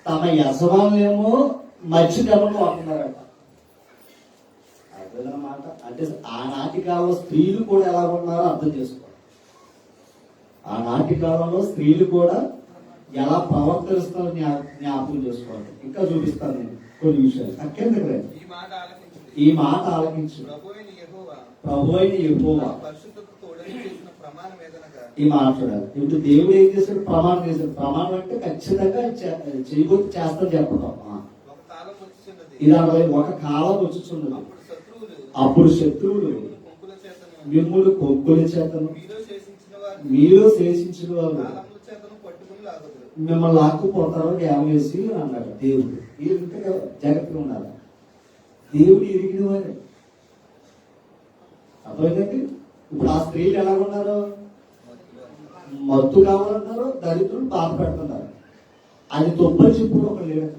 A: తమ యజమానులేమో మత్స్యం తెమ్మని వాడుతున్నారట. అర్థమన్నమాట. అంటే ఆనాటి కాలంలో స్త్రీలు కూడా ఎలా ఉన్నారో అర్థం చేసుకోవాలి. ఆనాటి కాలంలో స్త్రీలు కూడా ఎలా ప్రవర్తిస్తారో జ్ఞాపకం చేసుకోవాలి. ఇంకా చూపిస్తాను నేను కొన్ని విషయాలు. అక్కడికి రండి.
B: ఈ మాట ఆలకించుడి.
A: ఈ మాట ఆలకించు.
B: ప్రభువైన యెహోవా
A: ప్రభు అయిన యెహోవా
B: పరిశుద్ధతతో తోడని చేసిన ప్రమాణం ఏదనగా,
A: ఈ మాట చూడాలి. ఇప్పుడు దేవుడు ఏం చేశాడు? ప్రమాణం చేశాడు. ప్రమాణం అంటే ఖచ్చితంగా చేయబోతు చేస్తాను చెప్పడం.
B: ఒక కాలం వచ్చుచున్నది,
A: ఇది ఒక కాలం వచ్చుచున్నది.
B: అప్పుడు
A: అప్పుడు
B: శత్రువులు
A: శత్రువులు
B: కొంకుల చేతను
A: మిమ్ములు కొక్కుల చేతను
B: మీలో శేషించిన వారు
A: వారు
B: కాలముల చేతను పట్టుకుని లాగుదురు.
A: మిమ్మల్ని లాక్కుపోతారో డ్యామేసి అన్నాడు దేవుడు. వీళ్ళంటే జాగ్రత్తగా ఉండాలి. దేవుడు ఎరిగిన వారే. అర్థమైందండి? ఇప్పుడు ఆ స్త్రీలు ఎలా ఉన్నారు? మత్తు కావాలన్నారు, దరిద్రులు బాధ పెడుతున్నారు. అది తొప్పని చెప్పు ఒక లేదు.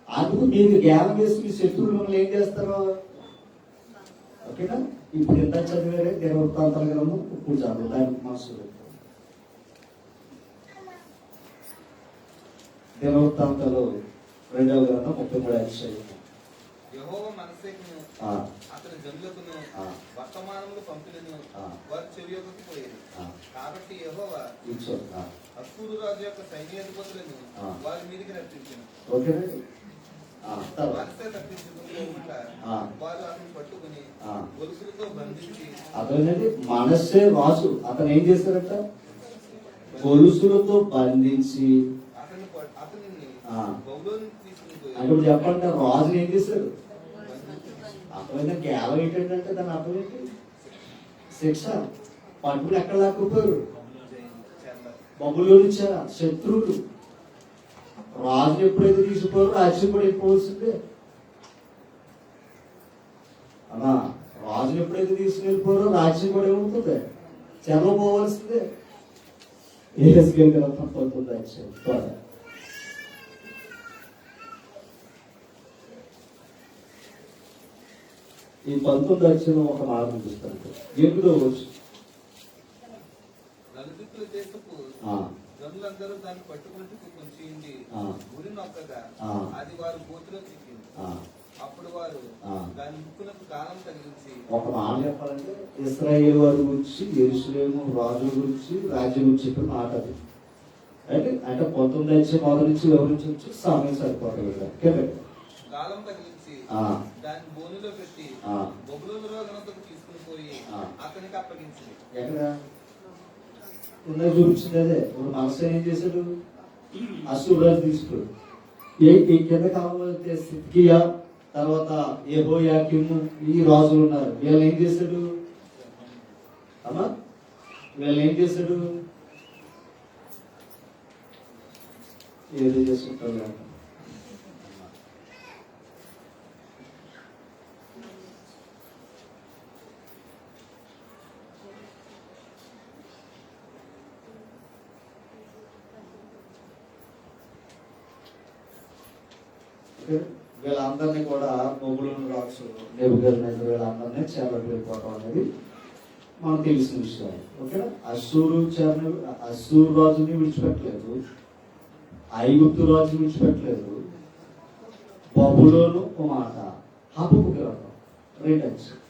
A: అందుకు మీకు జ్ఞానం వేసి మీ శత్రువులు మిమ్మల్ని ఏం చేస్తారు? ఓకేనా? ఇప్పుడు ఎంత చదివారే దినవృత్తాంతాల గ్రంథం ఇప్పుడు చదువు దానికి మనసు. దినవృత్తాంతాలు 2వ గ్రంథం 33వ అధ్యాయం.
B: యెహోవా మనస్సేకును అతని జనులకును వర్తమానములు పంపినను వారు చెవియకపోయేది. కాబట్టి యెహోవా అష్షూరు రాజు యొక్క సైన్యాధిపతులను వారి మీదికి రప్పించెను.
A: ఓకేనండి?
B: మనస్సే తప్పించుకుంటా వారు అతను పట్టుకుని గొలుసులతో బంధించి
A: అతనండి మనస్సే వాసు. అతను ఏం చేశారట? గొలుసులతో బంధించి
B: అతనిని బబులోనుకు తీసుకుని పోయి
A: అంటే ఇప్పుడు చెప్పండి రాజుని ఏం చేశాడు? అర్థమైందా? కేవలం ఏంటంటే దాని అర్థం ఏంటి? శిక్ష. పట్టుకుని ఎక్కడ లాక్కుపోయారు? బొమ్మలో నుంచారా? శత్రువులు. రాజుని ఎప్పుడైతే తీసుకుపోయారో రాజ్యం కూడా వెళ్ళిపోవలసిందే అన్నా. రాజుని ఎప్పుడైతే తీసుకెళ్ళిపోయారో రాజ్యం కూడా ఏమవుతుంది? చెరవపోవలసిందే. ఏసుకెళ్ళి కదా 19 అధ్యాయం. ఈ 19 అధ్యాయం ఒక మాట చూస్తాను. ఎందులో వచ్చు
B: నలుదిక్కుల దేశపు జనులందరూ దాన్ని పట్టుకుంటూ కొంచెంది గురి నొక్కగా అది వారు గోతిలో చిక్కింది. అప్పుడు వారు దాని ముక్కులకు కాలం తగిలించి. ఒక
A: మాట చెప్పాలంటే ఇశ్రాయేలు వారి గురించి, యెరూషలేము రాజుల గురించి, రాజ్యం గురించి చెప్పిన మాట అది. అంటే 19 అధ్యాయం మొదటి నుంచి వివరించవచ్చు, సమయం సరిపోతుంది.
B: కాలం తగిలించి దాన్ని బోనులో పెట్టి బొబ్బులు రోగనంతకు తీసుకుని పోయి అతనికి అప్పగించింది.
A: ఎక్కడ ఉన్నది చూపించింది అదే. ఇప్పుడు మనసు ఏం చేశాడు? అసూరు రాజు తీసుకుడు. ఈ కింద కాలంలో సిద్కియా, తర్వాత యెహోయాకీము, ఈ రాజులు ఉన్నారు. వీళ్ళు ఏం చేశాడు అమ్మా? వీళ్ళు ఏం చేశాడు? ఏదో చేసుకుంటారు. వీళ్ళందరినీ కూడా బొబ్బులను రాక్షసులు నెబుకద్నెజరు వీళ్ళందరినీ చేపట్టి వెళ్ళిపోవడం అనేది మనకు తెలిసిన విషయం. ఓకేనా? అశ్షూరు రాజుని విడిచిపెట్టలేదు, ఐగుప్తు రాజుని విడిచిపెట్టలేదు. బబులోను ఒక మాట, హబక్కు గ్రంథం 2 అధ్యాయం.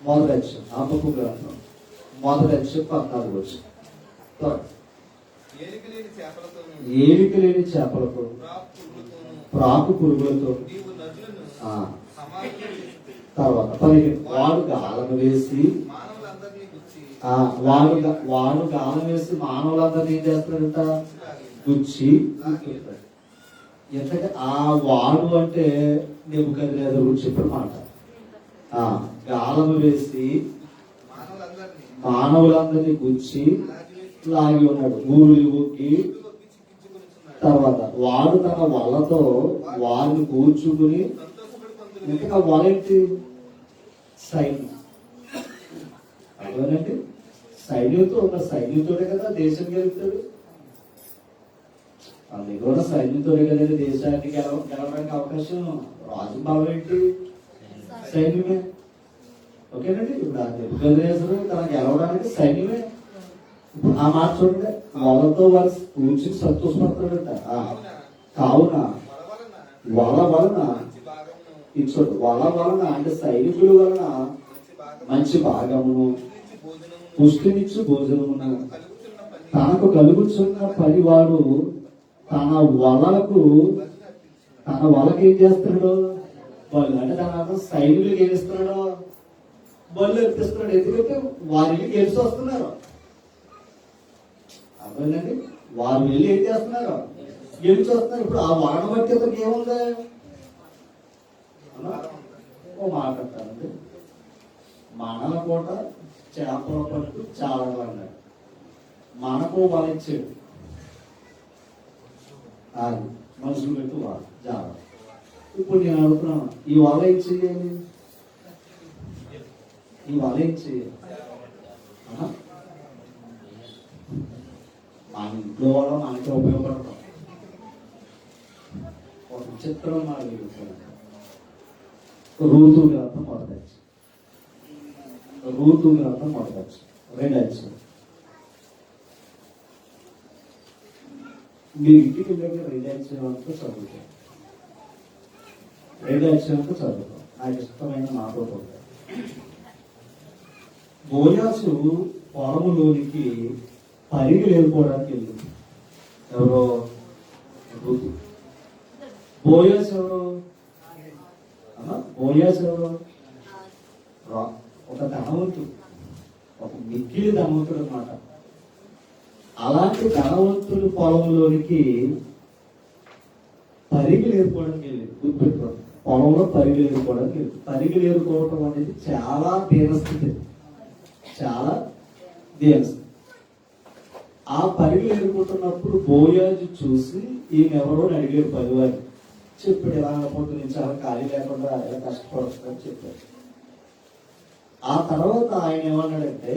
A: మొదటి అధ్యాయం హబక్కు గ్రంథం 1 అధ్యాయం 14 వచ్చింది. ఏలిక లేని చేపలతో, ప్రాకు పురుగులతో, తర్వాత 15 వాడు గాలం వేసి మానవులందరినీ ఏం చేస్తాడంట? గుచ్చి. ఎంతగా ఆ వాడు అంటే నెబుకద్నెజరు గురించి చెప్పిన మాట. గాలం వేసి మానవులందరినీ గుచ్చి లాగి ఉన్నాడు, ఊరు ఊకి. తర్వాత వాడు తన వలతో వారిని కూర్చుకుని, ఇంకా వలేంటి? సైన్యం. అదేనండి, సైన్యంతో ఒక సైన్యంతోనే కదా దేశం గెలుపుతాడు. అందుకే కూడా సైన్యంతోనే కదండి దేశానికి గెలవడానికి అవకాశం. రాజు బలం ఏంటి? సైన్యమే. ఓకేనండి. ఇప్పుడు ఆ నెబుకద్నెజరు తన గెలవడానికి సైన్యమే. ఆ మాట చూడండి, వలతో వారు కూర్చుని సంతోషపడతాడంట. కావున వల వలన ఇచ్చోడు, వల వలన అంటే సైనికుల వలన మంచి భాగమును, పుష్టినిచ్చు భోజనమును తనకు కలుగుతున్న పనివాడు తన వలకి ఏం చేస్తున్నాడు? బలు. అంటే తన అర్థం సైనికులకు ఏం ఇస్తున్నాడు? బలు ఎత్తిస్తున్నాడు. ఎందుకంటే వారికి గెలిచి వస్తున్నారు. అర్థమైందండి? వారు వెళ్ళి ఏం చేస్తున్నారు? గెలిచి వస్తున్నారు. ఇప్పుడు ఆ వలన బట్టి అతనికి ఏముంది? ఓ మాట అంటారండి, మనల పూట చేపల పట్టు చాలా అన్నాడు. మనకు వల ఇచ్చాడు, అది మనుషులు పెట్టి వల జాల. ఇప్పుడు నేను అడుగుతున్నాను, ఈ వల ఏం చేయాలి? ఈ వల ఏం చేయాలి? మన ఇంట్లో వల్ల మనకే ఉపయోగపడతాం. ఒక విచిత్రం మనకి రూతు గ్రంథం మొదలచ్చు, రూతు గ్రంథం మొదలచ్చు 2 అధ్యాయం. మీరు ఇంటికి వెళ్ళి 2 అధ్యాయం అంతా చదువుతాం. 2 అధ్యాయం అంతా చదువుతాం. నాకు ఇష్టమైన మాటలు ఉంటాయి. బోయాసు పొలములోనికి పరిగి వెళ్ళిపోవడానికి వెళ్ళింది. ఎవరో? రూతు. బోయాసు ఎవరు? బోయాసు ఎవరు? ఒక ధనవంతుడు, ఒక మిక్కిలి ధనవంతుడు అన్నమాట. అలాంటి ధనవంతుడి పొలంలోనికి పరిగెలు ఏరుకోవడానికి వెళ్ళింది. గుర్తుపెట్టుకోండి, పొలంలో పరిగెలు ఏరుకోవడానికి వెళ్ళింది. పరిగెలు ఏరుకోవడం అనేది చాలా దీనస్థితి, చాలా దీనస్థితి. ఆ పరిగెలు ఏరుకుంటున్నప్పుడు బోయాజు చూసి ఈయన ఎవరో అని అడిగాడు. పదివారు చెప్పాడు, ఎలా పోతే నేను చాలా ఖాళీ లేకుండా ఎలా కష్టపడుతుందని చెప్పాడు. ఆ తర్వాత ఆయన ఏమన్నాడంటే,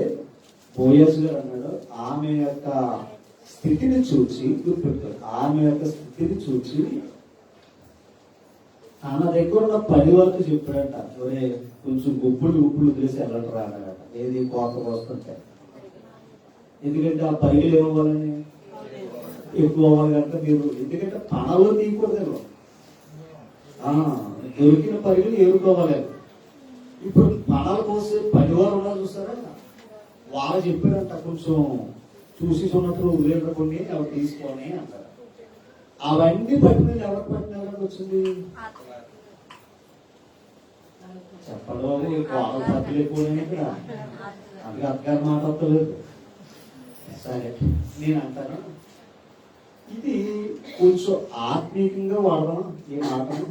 A: బోయాజు గారు అన్నాడు, ఆమె యొక్క స్థితిని చూచి, గుర్తుపెట్టాడు, ఆమె యొక్క స్థితిని చూచి తన దగ్గర ఉన్న 10 వరకు చెప్పాడంట, ఒరే కొంచెం గుప్పులు వదిలేసి వెళ్ళటరా అన్నాడట. ఏది కోత వస్తుంటే, ఎందుకంటే ఆ పరిగెలు ఇవ్వాలని ఎక్కువ అవ్వాలి కనుక మీరు, ఎందుకంటే పనలో తీయకూడదు, దొరికిన పరిగెలు ఏరుకోవాలి. ఇప్పుడు పనాల కోసం 10 వారు ఉన్నారు చూస్తారా, వాళ్ళు చెప్పారంట కొంచెం చూసి చూన్నప్పుడు వదిలేట కొన్ని అవి తీసుకోని అంటారు. అవన్నీ పట్టిన ఎవరికి ఎవరికి వచ్చింది చెప్పడం, వాళ్ళ పట్టులు ఎక్కువ ఇక్కడ, అందుకే అత్తగారు మాట వస్తలేదు. సరే నేను అంటాను, ఇది కొంచెం ఆత్మీయంగా వాడదాం ఈ మాటను.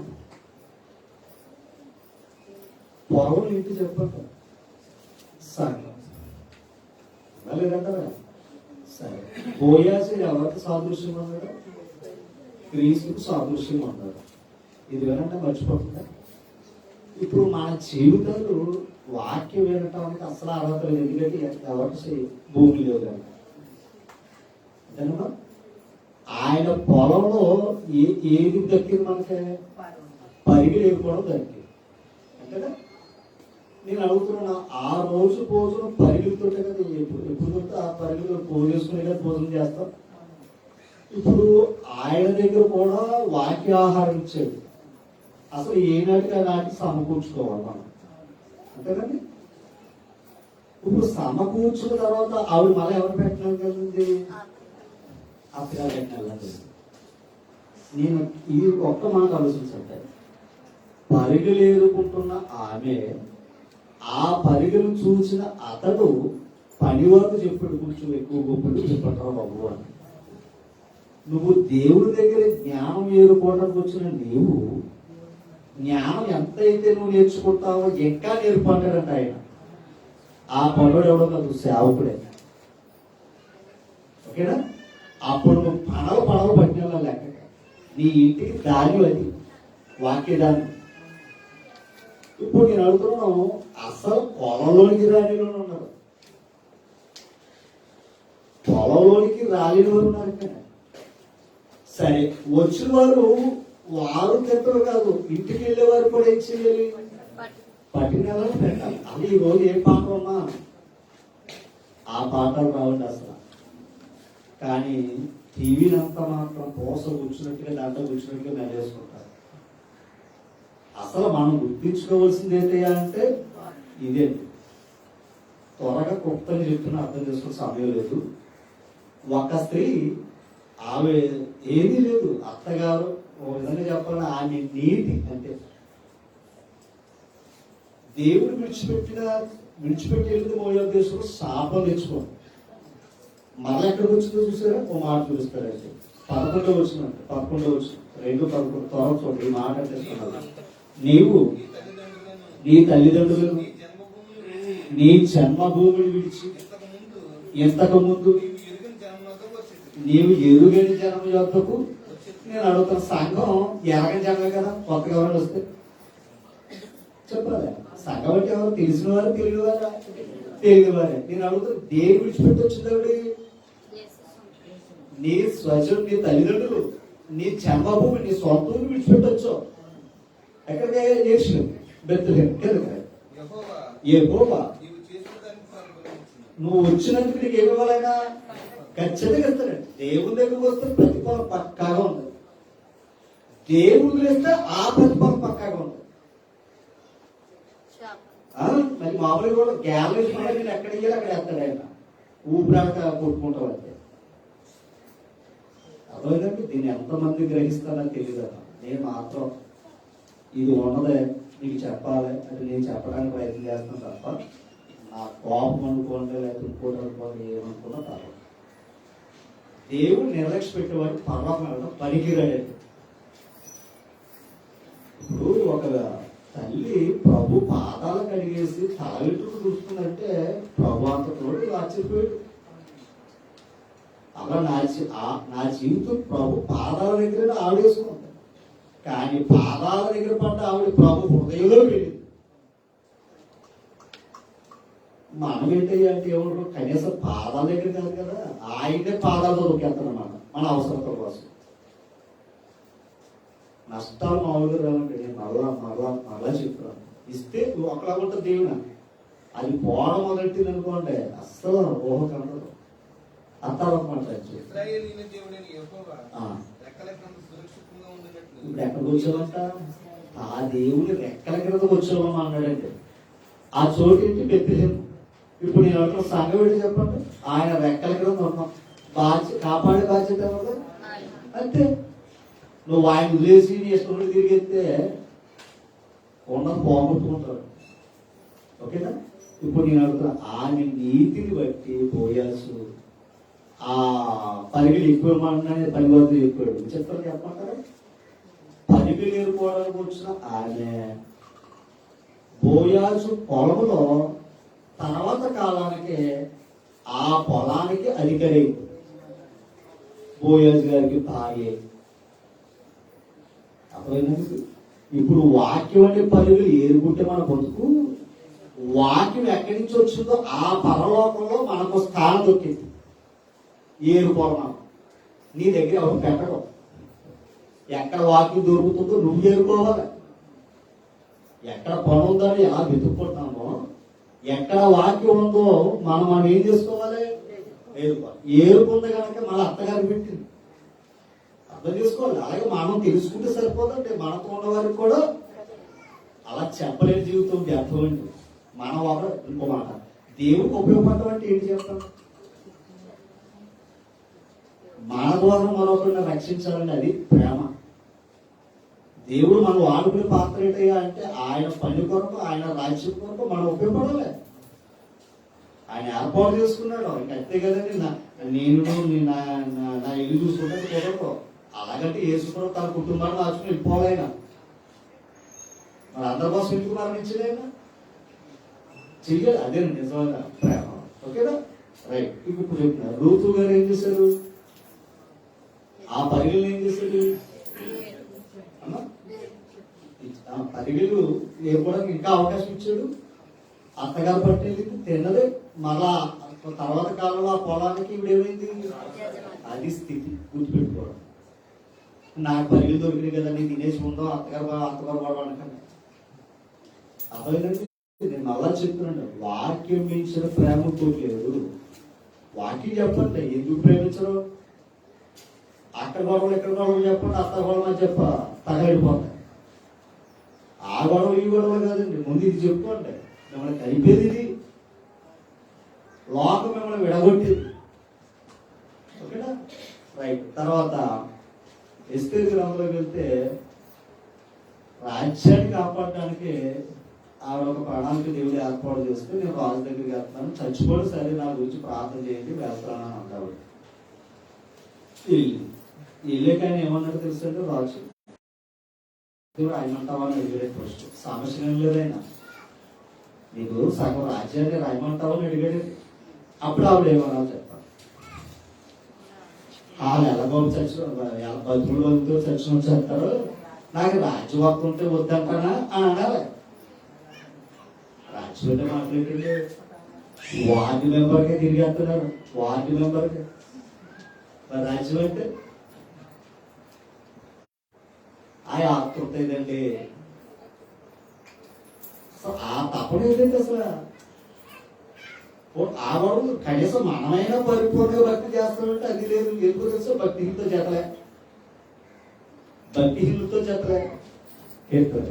A: పొరవలు ఇంటి చెప్పండి సంఘం లేదంటారా? సరే, బోయాజు ఎవరికి సాదృశ్యం అన్నాడు? క్రీస్తుకు సాదృశ్యం అన్నాడు. ఇది వినంటే మర్చిపోతుందా? ఇప్పుడు మన జీవితాలు వాక్యం వినటానికి అసలు అర్హత లేదు, ఎందుకంటే ఎవరికి భూమి లేవు కనుక. అంతేనా? ఆయన పొలంలో ఏది దక్కింది మనకి? పరిగి లేకపోవడం దక్కింది. అంతేనా? నేను అడుగుతున్నా, ఆ రోజు భోజనం పరిగెడుతుంటే కదా, ఎప్పుడు దొరికితే ఆ పరిగెలు భోజనం కదా భోజనం చేస్తాం. ఇప్పుడు ఆయన దగ్గర కూడా వాక్యాహారం ఇచ్చాడు. అసలు ఏనాటికి నాటికి సమకూర్చుకోవాలి మనం, అంతేనండి. ఇప్పుడు సమకూర్చున్న తర్వాత ఆవిడ మళ్ళీ ఎవరు పెట్టినారు కదండి? అత్తగారు పెట్టినారు. నేను ఈ ఒక్క మాట ఆలోచించండి, పరిగెలు ఏరుకుంటున్న ఆమె ఆ పరిగెలు చూసిన అతడు పని వరకు చెప్పాడు, కొంచెం ఎక్కువ గొప్పలు చెప్పటరా బాబు అని. నువ్వు దేవుడి దగ్గర జ్ఞానం ఏరుకోవడానికి వచ్చిన నీవు జ్ఞానం ఎంతైతే నువ్వు నేర్చుకుంటావో ఇంకా నేర్పంటాడంట ఆయన. ఆ పనుడు ఎవడో కాదు, సేవకుడే. ఓకేనా? అప్పుడు నువ్వు పడవ పట్టిన లెక్క, నీ ఇంటికి దారి అది వాక్యదాన్ని. ఇప్పుడు నేను అడుగుతున్నాను, అసలు పొలంలోనికి రాలిలో ఉన్నారు, పొలంలోనికి రాలిన వారు ఉన్నారు ఇక్కడ. సరే, వచ్చిన వారు తింటారు కాదు, ఇంటికి వెళ్ళేవారు కూడా ఏం చేయాలి? పట్టిన పెట్టాలి. అది ఈ రోజు ఏ పాఠం ఉన్నా ఆ పాఠాలు రావండి అసలు. కానీ టీవీని అంతా మాత్రం పోస కూర్చున్నట్టుగా దాంట్లో కూర్చున్నట్టుగా మెలేసుకుంటారు. అసలు మనం గుర్తించుకోవాల్సింది ఏంటంటే ఇదే. త్వరగా కుప్తని చెప్తున్నా, అర్థం చేసుకునే సమయం లేదు. ఒక స్త్రీ, ఆమె ఏమీ లేదు, అత్తగారు ఒక విధంగా చెప్పాలని ఆమె నీతి అంటే దేవుడు విడిచిపెట్టి వెళ్ళింది మోయాబు దేశంలో శాపం తెచ్చుకోండి. మళ్ళీ ఎక్కడికి వచ్చిందో చూసారా? ఓ మాట చూపిస్తారంటే 11వ వచ్చినట్టు 11వ వచ్చిన 2:11 త్వర చూడండి. ఈ మాట అంటే నీవు నీ తల్లిదండ్రులను నీ జన్మభూమిని విడిచి ఇంతకు ముందు నీవు ఎరుగని జన్మ యొద్దకు. నేను అడుగుతున్న సంఘం ఎరగని జన్మే కదా, కొత్తగా ఎవరైనా వస్తే చెప్పాలి. సంఘం అంటే ఎవరు? తెలిసిన వారు, తెలియని వారా? తెలియని వారే. నేను అడుగుతున్నా, దేని విడిచిపెట్టి వచ్చింది? నీ స్వజం, నీ తల్లిదండ్రులు, నీ జన్మభూమి, నీ సొంతూరు విడిచిపెట్టొచ్చు. ఎక్కడికి నేర్చు? బెత్లెహేం. యెహోవా నువ్వు వచ్చినందుకు నీకు ఏమి ఇవ్వాలైనా ఖచ్చితంగా ఇస్తానండి. దేవుని దగ్గరకు వస్తే ప్రతిఫలం పక్కాగా ఉంది, దేవుడు వేస్తే ఆ ప్రతిఫలం పక్కాగా ఉంది. మరి మామూలుగా కూడా గ్యాలరీ నేను ఎక్కడ ఇయ్యాలి అక్కడ వేస్తాడు ఆయన, ఊపిరాక కొట్టుకుంటాం అంతే. అర్థమైందండి? దీన్ని ఎంతమంది గ్రహిస్తారని తెలియదు కదా. నేను మాత్రం ఇది ఉన్నదే నీకు చెప్పాలి అంటే నేను చెప్పడానికి ప్రయత్నం చేస్తాను తప్ప నా కోపం అనుకోండి, లేకపోతే ఇంకోటి అనుకోండి, ఏమనుకున్నా పర్వాలేదు. దేవుడు నిర్లక్ష్య పెట్టేవాడు పర్లోకం వెళ్ళడం పనికిరాడండి. ఇప్పుడు ఒక తల్లి ప్రభు పాదాలు కడిగేసి తలెట్టుకు చూస్తుందంటే ప్రభు అంతటోడు ఆశ్చర్యపోయాడు. అలా నా జీవితం ప్రభు పాదాల దగ్గర ఆవిడేసుకుంది, కానీ పాదాల దగ్గర పడ్డ ఆవిడ ప్రభు హృదయంలో వెళ్ళింది. మనం ఏంటంటే ఎవరు కనీసం పాదాల దగ్గర కాదు కదా, ఆయనే పాదాలతో నొక్కేస్తాం అన్నమాట మన అవసరతల కోసం. నష్టాలు మామూలుగా రావండి. నేను మరలా చెప్తున్నాను. ఇస్తే ఒకలా ఉంటుంది దేవుడు, అది పోవడం మొదలెట్టింది అనుకోండి అస్సలు ఊహ కనదు. అర్థమన్నమాట.
B: ఇశ్రాయేలీయుల దేవుడైన యెహోవా రెక్కలెక్కినంత సురక్షితంగా ఉండినట్లు.
A: ఇప్పుడు ఎక్కడికి వచ్చామంట? ఆ దేవుని రెక్కల కింద వచ్చామా అన్నాడంటే ఆ చోటు ఏంటి? బెత్లెహేం. ఇప్పుడు నేను అంటున్న సంఘం ఏంటి చెప్పండి? ఆయన రెక్కల కింద ఉన్నాం. కాపాడే బాధ్యత ఎవరు? అంతే. నువ్వు ఆయన వదిలేసి నీ ఇష్టం తిరిగితే ఉన్నది పోగొట్టుకుంటాడు. ఓకేనా? ఇప్పుడు నేను అడుగుతున్నా, ఆయన నీతిని బట్టి పోయాల్సి ఆ పరిగెలు ఎక్కువ పని వద్ద ఎక్కువ చెప్తారు చెప్పమంటారా? పరిగెలు ఏరుకోవడానికి వచ్చిన ఆయన బోయాసు పొలంలో తర్వాత కాలానికి ఆ పొలానికి అధికారి బోయాజు గారికి భార్య. అర్థమైందండి? ఇప్పుడు వాక్యం అంటే పరుగులు ఏరుకుంటే మన బతుకు, వాక్యం ఎక్కడి నుంచి వచ్చిందో ఆ పరలోకంలో మనకు స్థానం దొరికింది. ఏరుకోవడం నీ దగ్గర ఎవరు పెట్టడం. ఎక్కడ వాక్యం దొరుకుతుందో నువ్వు ఏరుకోవాలి. ఎక్కడ పని ఉందో ఎలా వెతుక్కుంటున్నామో, ఎక్కడ వాక్యం ఉందో మనం ఏం చేసుకోవాలి? ఏరుకోవాలి. ఏరుకుంది కనుక మన అత్తగారు పెట్టింది. అర్థం చేసుకోవాలి. అలాగే మనం తెలుసుకుంటే సరిపోదండి. మనతో ఉన్న వారికి కూడా అలా చెప్పలేని జీవితం వ్యర్థమండి. మనం ఒకరు ఇంకో మాట, దేవుడికి ఉపయోగపడటం అంటే ఏంటి చెప్తాం? మన ద్వారా మరొకరిని రక్షించాలని, అది ప్రేమ. దేవుడు మనం వాడుకునే పాత్ర ఏంటయ్యా అంటే ఆయన పని కొరకు, ఆయన రాజ్యం కొరకు మనం ఉపయోగపడాలి. ఆయన ఏర్పాటు చేసుకున్నాడు. అంతే కదండి. నేను నా ఇల్లు చూసుకుంటే కుదరదు. అలాగంటే యేసుప్రభు తన కుటుంబాన్ని మార్చుకుని వెళ్ళిపోవాలైనా మరి అందరి కోసం ఎందుకు మరణించలేనా? చెయ్యాలి. అదే నిజమైన ప్రేమ. ఓకేనా? రైట్. ఇప్పుడు చెప్తున్నా, రూతు గారు ఏం చేశారు? ఆ పరిగెలు ఏం చేశాడు? పరిగెలు ఏర్పడానికి ఇంకా అవకాశం ఇచ్చాడు. అత్తగారు పట్టేది తిన్నదే. మళ్ళా తర్వాత కాలంలో ఆ పొలానికి ఇప్పుడు ఏమైంది? అది స్థితి. గుర్తుపెట్టుకోవడం. నాకు పరిగెలు దొరికినాయి కదా, నేను తినేసి ఉందో అత్తగారు పడవాలనుకన్నా. అర్థమైందండి? నేను మళ్ళా చెప్తున్నాను, వాక్యం మించిన ప్రేమ లేదు. వాక్యం చెప్పండి, ఎందుకు ప్రేమించరు? అక్కడ గొడవలు ఇక్కడ గొడవలు చెప్పండి, అత్త గొడవ చెప్ప తగలిపోతాయి. ఆ గొడవ ఈ గొడవ కాదండి. ముందు ఇది చెప్పుకోండి. మిమ్మల్ని కలిపేది ఇది. లోకం మిమ్మల్ని విడగొట్టేది. ఓకేనా? రైట్. తర్వాత ఎస్తేరు గ్రామంలోకి వెళ్తే రాజ్యాన్ని కాపాడడానికి ఆవిడ ఒక ప్రణాళిక దేవుడు ఏర్పాటు చేస్తే, నేను రాజు దగ్గరికి వెళ్తాను, చచ్చిపోయి సరే నా గురించి ప్రార్థన చేయండి, వెళ్తానని అంటాడు. ఇల్లే కానీ ఏమన్నాడు తెలుసండి? రాజు దేవుడు ఆయన అంటావా అని అడిగాడు. ఫస్ట్ సమస్య ఏం లేదైనా, నీకు సగం రాజ్యాన్ని రాయమంటావా అని అడిగాడు. అప్పుడు ఆవిడ ఏమన్నా చెప్తాను, వాళ్ళు ఎలాగో బతుకులు చచ్చిన చెప్తారు, నాకు రాజ్యవర్త ఉంటే వద్దంటానా అని అనాలి. రాజ్యం అంటే మాట్లాడుతుంటే వార్డు మెంబర్కే తిరిగేస్తున్నారు. వార్డు మెంబర్కి మరి రాజ్యం అంటే ఆ ఆతృత ఏదండి. ఆ తప్పని ఏంటంటే అసలు ఆ గొడవ కనీసం మనమైనా పరిపూర్ణంగా భక్తి చేస్తామంటే అది లేదు. ఎందుకు తెలుసో భక్తిహీనతో చేతలే, భక్తిహీనులతో చేతలే. కీర్తన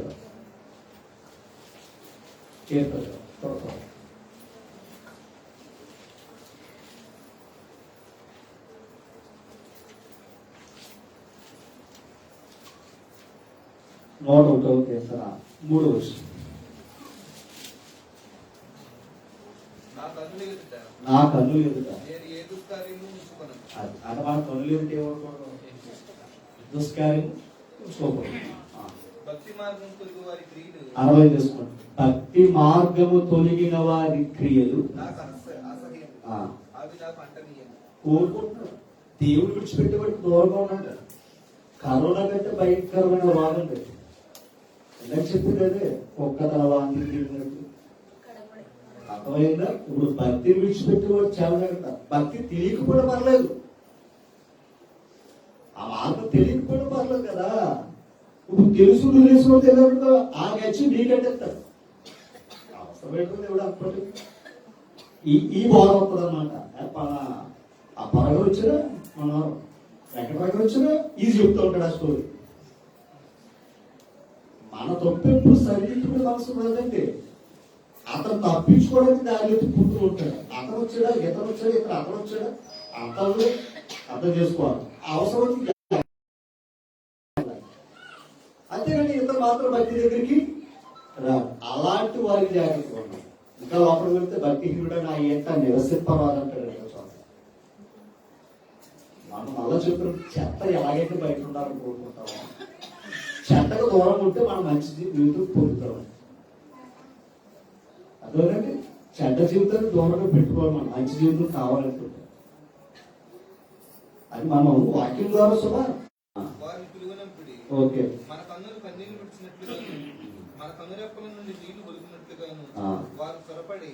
A: నోట ఒకటో కీర్తన 3వ వచనం.
B: నా కన్నుల ఎదుట
A: నా కన్నుల ఎదుట
B: నేను ఏ దుష్కార్యము ఉంచుకొనను.
A: అది అంటే మన పనులు ఏంటి ఏమనుకోవడం దుష్కార్యం ఉంచుకోకూడదు.
B: భక్తి మార్గం కొరకు వారి క్రియలు
A: అరవై చేసుకోండి. భక్తి మార్గము తొలగిన వారి క్రియలు
B: నాకు అసహ్యం,
A: ఆ,
B: అవి నాకు అంటనీయం.
A: కోరుకుంటున్నారు. దేవుడు విడిచిపెట్టబట్టి దూరంగా ఉన్నాడు. కరోనా కంటే భయంకరమైన రోగం లేదు. ఎలా చెప్పింది అదే ఒక్క తన వాంతి తిరిగినట్టు అర్థమైందా? ఇప్పుడు భక్తి విడిచిపెట్టి కూడా చాలా జాగ్రత్త. భక్తి తెలియకపోవడం పర్లేదు, ఆ మార్గం తెలియకపోవడం పర్లేదు కదా. ఇప్పుడు తెలుసు తెలిసిన తెలియకుండా ఆ గచ్చి నీకెట్టేస్తాడు. అవసరం పెట్టుకుంది ఎవడు అప్పటి ఈ బాధ అవుతుంది అనమాట. ఆ పరగ వచ్చినా మనం ఎక్కడ వచ్చినా ఈజీ చెప్తూ ఉంటాడు ఆ స్టోరీ. మన తప్పు ఎప్పుడు సరిదిద్దుకునే మనసు ఉన్నదండి. అతను తప్పించుకోవడానికి దాని పుడుతూ ఉంటాడు. అతను వచ్చాడా, ఇతను వచ్చాడా, అతను వచ్చాడా, అతను అర్థం చేసుకోవాలి. అవసరం అంతేగాని ఇతను మాత్రం భక్తి దగ్గరికి రాదు. అలాంటి వారికి జాగ్రత్తగా ఉన్నాం. ఇంకా లోపల వెళ్తే భక్తిహీనుడు నా ఎంత నిరసిప్పవాలంటాడు. మనం మళ్ళా చెప్పిన చెత్త ఎలాగైతే బయట ఉండాలని కోరుకుంటామో, చెత్తకు దూరం ఉంటే మనం మంచి జీవితం పొందుతాం. అదేనండి, చెడ్డ జీవితాన్ని దూరంగా పెట్టుకోవాలి. మనం మంచి జీవితం కావాలనుకుంటే అది మనం వాక్యం ద్వారా సుమా.
B: వారిని పిలువనప్పుడు
A: ఓకే,
B: మన కన్నులు కన్నీళ్లు విడిచినట్లుగా, మన కన్నురెప్పల నుండి నీళ్లు ఒలికినట్లుగాను వారు త్వరపడి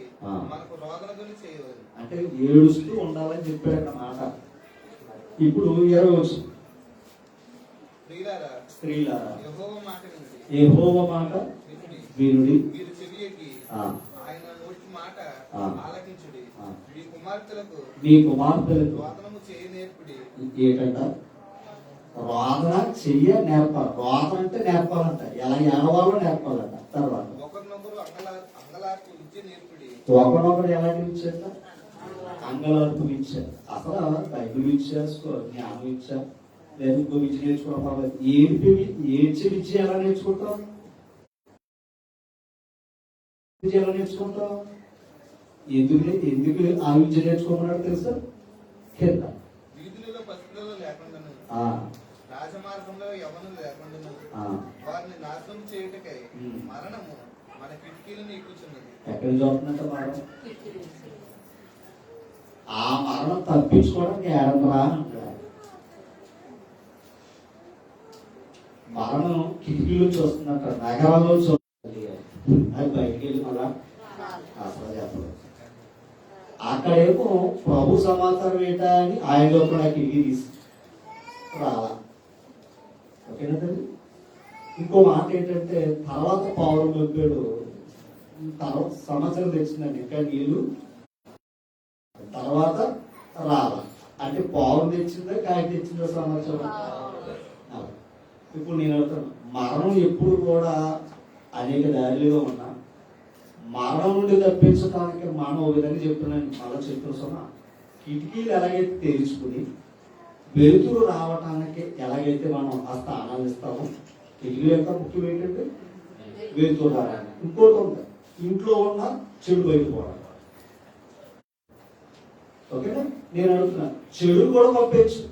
B: మనకు రోదనగలు చేయవాలి.
A: అంటే ఏడుస్తూ ఉండాలని చెప్పాడు అన్నమాట. ఇప్పుడు 20 వచ్చింది. స్త్రీలారా
B: యెహోవా మాట వినుడి,
A: యెహోవా మాట వినుడి,
B: మీరు చెవియొగ్గి ఆయన నోటి మాట ఆలకించుడి. మీ కుమార్తెలకు రోదనము చేయ నేర్పుడి.
A: ఏంటంట? రోదన చెయ్య నేర్పాలి. రోదన అంటే నేర్పాలంట. ఎలా ఏడవాలో నేర్పాలంట. తర్వాత
B: ఒకరినొకరు అంగలార్పు విద్య నేర్పుడి.
A: ఒకరినొకరు ఎలాంటి ఇచ్చాక అంగలార్పు ఇచ్చారు. అసలు బైబిల్ ఇచ్చా, జ్ఞానం ఇచ్చా, లేదా ఇంకో విద్య నేర్చుకోవడం పర్లేదు. ఏడ్చే విద్య ఎలా నేర్చుకుంటాం? ఎలా నేర్చుకుంటాం? ఎందుకు ఆ విద్య నేర్చుకోమన్నాడు తెలుసా? కింద
B: వీధులలో పసిపిల్లలు లేకుండాను, రాజమార్గంలో యవ్వనులు లేకుండాను వారిని నాశనం చేయుటకై మరణము మన కిటికీలను ఎక్కుచున్నది.
A: ఎక్కడ చూస్తున్నట్టు మరణం? ఆ మరణం తప్పించుకోవడానికి ఏడమరా అంటారు. మరణం కిటికీలో చూస్తున్నట్ట, నగరాల్లో చూస్తుంది. అది బయటికి వెళ్ళి మళ్ళా అసలు చెప్పలేదు. అక్కడేమో ప్రభు సమాచారం ఏంటా అని ఆయనలో కూడా కిటికీ తీసి రాలా. ఓకేనా తల్లి? ఇంకో మాట ఏంటంటే తర్వాత పౌరం పంపాడు. తర్వాత సమాచారం తెచ్చిందండి, ఇంకా నీళ్ళు తర్వాత రాలా. అంటే పౌరం తెచ్చిందా, కాయ తెచ్చిందా సమాచారం? ఇప్పుడు నేను అడుగుతాను, మరణం ఎప్పుడు కూడా అనేక దారిలో ఉన్నా మరణం నుండి తప్పించడానికి మనం ఒక విధంగా చెప్తున్నాను. మళ్ళీ చెప్తున్నా, కిటికీలు ఎలాగైతే తెరుచుకుని వెలుతురు రావటానికి ఎలాగైతే మనం ఆ స్థానాలు ఇస్తామో, కిటికీలు ఎంత ముఖ్యం ఏంటంటే వెలుతురు రావడానికి. ఇంకోటి ఉంది, ఇంట్లో ఉన్న చెడు బయట పోవడం. ఓకేనా? నేను అడుగుతున్నా, చెడు కూడా పంపించు.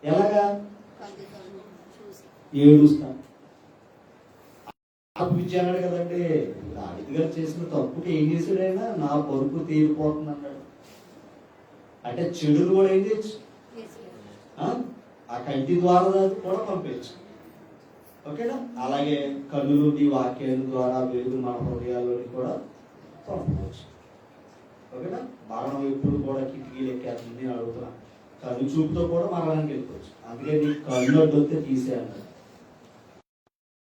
A: ఎలాగా? ఏడుస్తా. విద్య అన్నాడు కదండి. దావిది గారు చేసిన తప్పుకి ఏం చేశాడైనా, నా పొరుపు తీరిపోతుంది అన్నాడు. అంటే చెడులు కూడా ఏం చేయొచ్చు, ఆ కంటి ద్వారా కూడా పంపించు. ఓకేనా? అలాగే కన్నులుండి వాక్యాల ద్వారా వెలుగు మన హృదయాల్లోని కూడా పంపవచ్చు. ఓకేనా? మరణం ఎప్పుడు కూడా కిటికీలు ఎక్కేస్తుంది అని అడుగుతున్నా. కన్ను చూపుతో కూడా మరణానికి వెళ్ళిపోవచ్చు. అందుకే నీకు కన్ను అడ్డొస్తే తీసేయాలి.